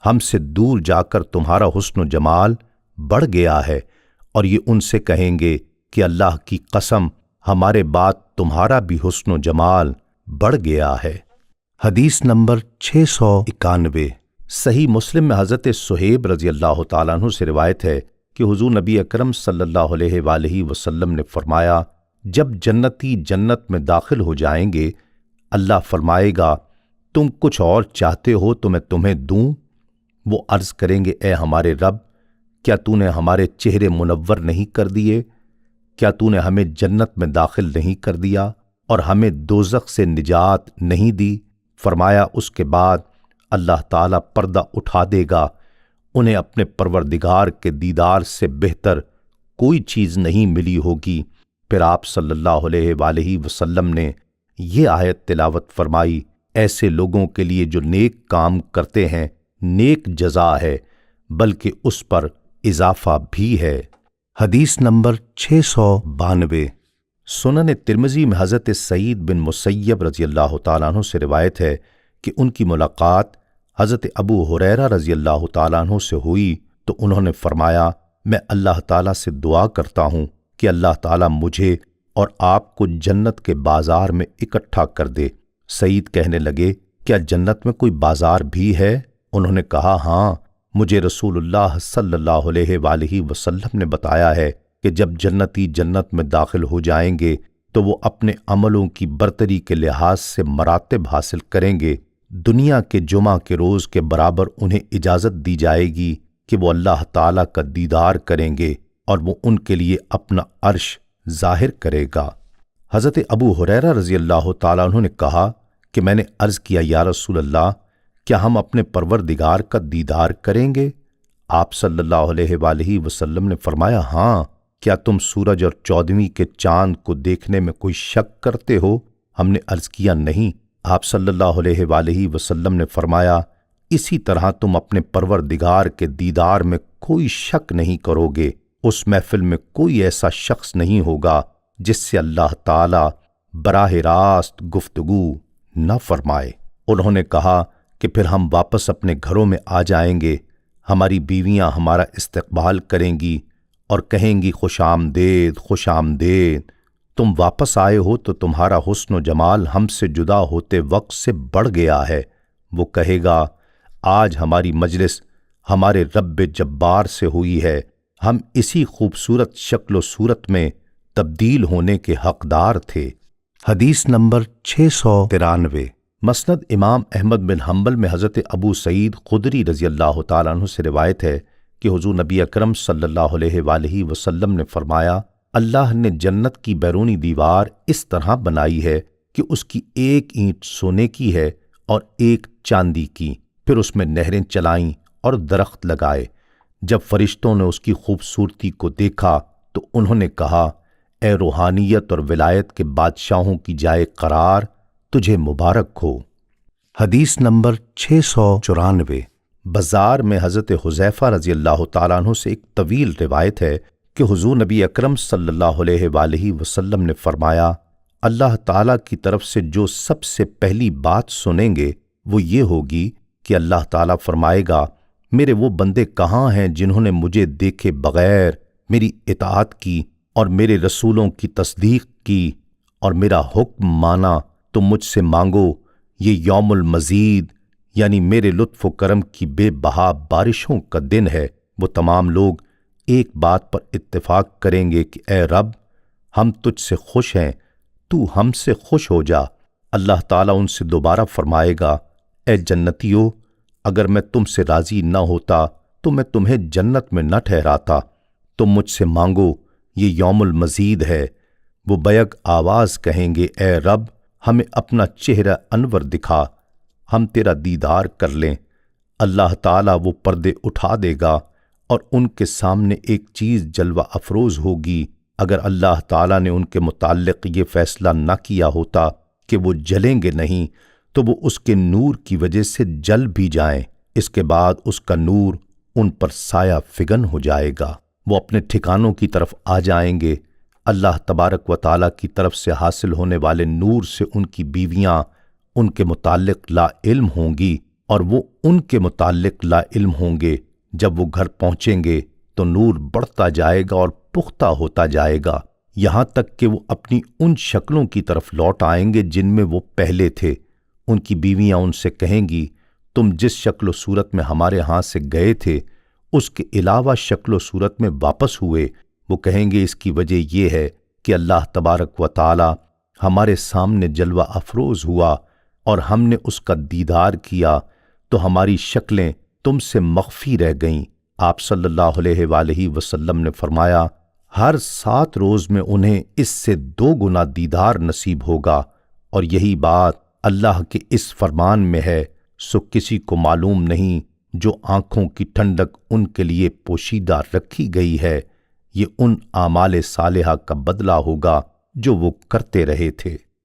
ہم سے دور جا کر تمہارا حسن و جمال بڑھ گیا ہے، اور یہ ان سے کہیں گے کہ اللہ کی قسم، ہمارے بعد تمہارا بھی حسن و جمال بڑھ گیا ہے۔ حدیث نمبر 691۔ صحیح مسلم میں حضرت صہیب رضی اللہ تعالیٰ عنہ سے روایت ہے کہ حضور نبی اکرم صلی اللہ علیہ وآلہ وسلم نے فرمایا، جب جنتی جنت میں داخل ہو جائیں گے، اللہ فرمائے گا، تم کچھ اور چاہتے ہو تو میں تمہیں دوں؟ وہ عرض کریں گے، اے ہمارے رب، کیا تو نے ہمارے چہرے منور نہیں کر دیے؟ کیا تو نے ہمیں جنت میں داخل نہیں کر دیا اور ہمیں دوزخ سے نجات نہیں دی؟ فرمایا، اس کے بعد اللہ تعالیٰ پردہ اٹھا دے گا، انہیں اپنے پروردگار کے دیدار سے بہتر کوئی چیز نہیں ملی ہوگی۔ پھر آپ صلی اللہ علیہ وآلہ وسلم نے یہ آیت تلاوت فرمائی، ایسے لوگوں کے لیے جو نیک کام کرتے ہیں نیک جزا ہے بلکہ اس پر اضافہ بھی ہے۔ حدیث نمبر 692۔ سنن ترمذی میں حضرت سعید بن مسیب رضی اللہ تعالیٰ عنہ سے روایت ہے کہ ان کی ملاقات حضرت ابو ہریرہ رضی اللہ تعالیٰ عنہ سے ہوئی تو انہوں نے فرمایا، میں اللہ تعالیٰ سے دعا کرتا ہوں کہ اللہ تعالیٰ مجھے اور آپ کو جنت کے بازار میں اکٹھا کر دے۔ سعید کہنے لگے، کیا جنت میں کوئی بازار بھی ہے؟ انہوں نے کہا، ہاں، مجھے رسول اللہ صلی اللہ علیہ وآلہ وسلم نے بتایا ہے کہ جب جنتی جنت میں داخل ہو جائیں گے تو وہ اپنے عملوں کی برتری کے لحاظ سے مراتب حاصل کریں گے۔ دنیا کے جمعہ کے روز کے برابر انہیں اجازت دی جائے گی کہ وہ اللہ تعالیٰ کا دیدار کریں گے اور وہ ان کے لیے اپنا عرش ظاہر کرے گا۔ حضرت ابو ہریرہ رضی اللہ تعالیٰ عنہ نے کہا کہ میں نے عرض کیا، یا رسول اللہ، کیا ہم اپنے پروردگار کا دیدار کریں گے؟ آپ صلی اللہ علیہ وآلہ وسلم نے فرمایا، ہاں، کیا تم سورج اور 14ویں کے چاند کو دیکھنے میں کوئی شک کرتے ہو؟ ہم نے عرض کیا، نہیں۔ آپ صلی اللہ علیہ وآلہ وسلم نے فرمایا، اسی طرح تم اپنے پروردگار کے دیدار میں کوئی شک نہیں کرو گے۔ اس محفل میں کوئی ایسا شخص نہیں ہوگا جس سے اللہ تعالی براہ راست گفتگو نہ فرمائے۔ انہوں نے کہا کہ پھر ہم واپس اپنے گھروں میں آ جائیں گے، ہماری بیویاں ہمارا استقبال کریں گی اور کہیں گی، خوش آمدید، خوش آمدید، تم واپس آئے ہو تو تمہارا حسن و جمال ہم سے جدا ہوتے وقت سے بڑھ گیا ہے۔ وہ کہے گا، آج ہماری مجلس ہمارے رب جبار سے ہوئی ہے، ہم اسی خوبصورت شکل و صورت میں تبدیل ہونے کے حقدار تھے۔ حدیث نمبر 693۔ مسند امام احمد بن حنبل میں حضرت ابو سعید خدری رضی اللہ تعالیٰ عنہ سے روایت ہے کہ حضور نبی اکرم صلی اللہ علیہ وآلہ وسلم نے فرمایا، اللہ نے جنت کی بیرونی دیوار اس طرح بنائی ہے کہ اس کی ایک اینٹ سونے کی ہے اور ایک چاندی کی، پھر اس میں نہریں چلائیں اور درخت لگائے۔ جب فرشتوں نے اس کی خوبصورتی کو دیکھا تو انہوں نے کہا، اے روحانیت اور ولایت کے بادشاہوں کی جائے قرار، تجھے مبارک ہو۔ حدیث نمبر 694۔ بازار میں حضرت حذیفہ رضی اللہ تعالیٰ عنہ سے ایک طویل روایت ہے کہ حضور نبی اکرم صلی اللہ علیہ وآلہ وسلم نے فرمایا، اللہ تعالیٰ کی طرف سے جو سب سے پہلی بات سنیں گے وہ یہ ہوگی کہ اللہ تعالیٰ فرمائے گا، میرے وہ بندے کہاں ہیں جنہوں نے مجھے دیکھے بغیر میری اطاعت کی اور میرے رسولوں کی تصدیق کی اور میرا حکم مانا؟ تم مجھ سے مانگو، یہ یوم المزید یعنی میرے لطف و کرم کی بے بہا بارشوں کا دن ہے۔ وہ تمام لوگ ایک بات پر اتفاق کریں گے کہ اے رب، ہم تجھ سے خوش ہیں، تو ہم سے خوش ہو جا۔ اللہ تعالیٰ ان سے دوبارہ فرمائے گا، اے جنتیو، اگر میں تم سے راضی نہ ہوتا تو میں تمہیں جنت میں نہ ٹھہراتا۔ تم مجھ سے مانگو، یہ یوم المزید ہے۔ وہ بیک آواز کہیں گے، اے رب، ہمیں اپنا چہرہ انور دکھا، ہم تیرا دیدار کر لیں۔ اللہ تعالیٰ وہ پردے اٹھا دے گا اور ان کے سامنے ایک چیز جلوہ افروز ہوگی۔ اگر اللہ تعالیٰ نے ان کے متعلق یہ فیصلہ نہ کیا ہوتا کہ وہ جلیں گے نہیں تو وہ اس کے نور کی وجہ سے جل بھی جائیں، اس کے بعد اس کا نور ان پر سایہ فگن ہو جائے گا، وہ اپنے ٹھکانوں کی طرف آ جائیں گے۔ اللہ تبارک و تعالیٰ کی طرف سے حاصل ہونے والے نور سے ان کی بیویاں ان کے متعلق لا علم ہوں گی اور وہ ان کے متعلق لا علم ہوں گے۔ جب وہ گھر پہنچیں گے تو نور بڑھتا جائے گا اور پختہ ہوتا جائے گا، یہاں تک کہ وہ اپنی ان شکلوں کی طرف لوٹ آئیں گے جن میں وہ پہلے تھے۔ ان کی بیویاں ان سے کہیں گی، تم جس شکل و صورت میں ہمارے ہاں سے گئے تھے اس کے علاوہ شکل و صورت میں واپس ہوئے۔ وہ کہیں گے، اس کی وجہ یہ ہے کہ اللہ تبارک و تعالی ہمارے سامنے جلوہ افروز ہوا اور ہم نے اس کا دیدار کیا تو ہماری شکلیں تم سے مخفی رہ گئیں۔ آپ صلی اللہ علیہ وآلہ وسلم نے فرمایا، ہر 7 روز میں انہیں اس سے 2 گنا دیدار نصیب ہوگا، اور یہی بات اللہ کے اس فرمان میں ہے، سو کسی کو معلوم نہیں جو آنکھوں کی ٹھنڈک ان کے لیے پوشیدہ رکھی گئی ہے، یہ ان اعمال صالحہ کا بدلہ ہوگا جو وہ کرتے رہے تھے۔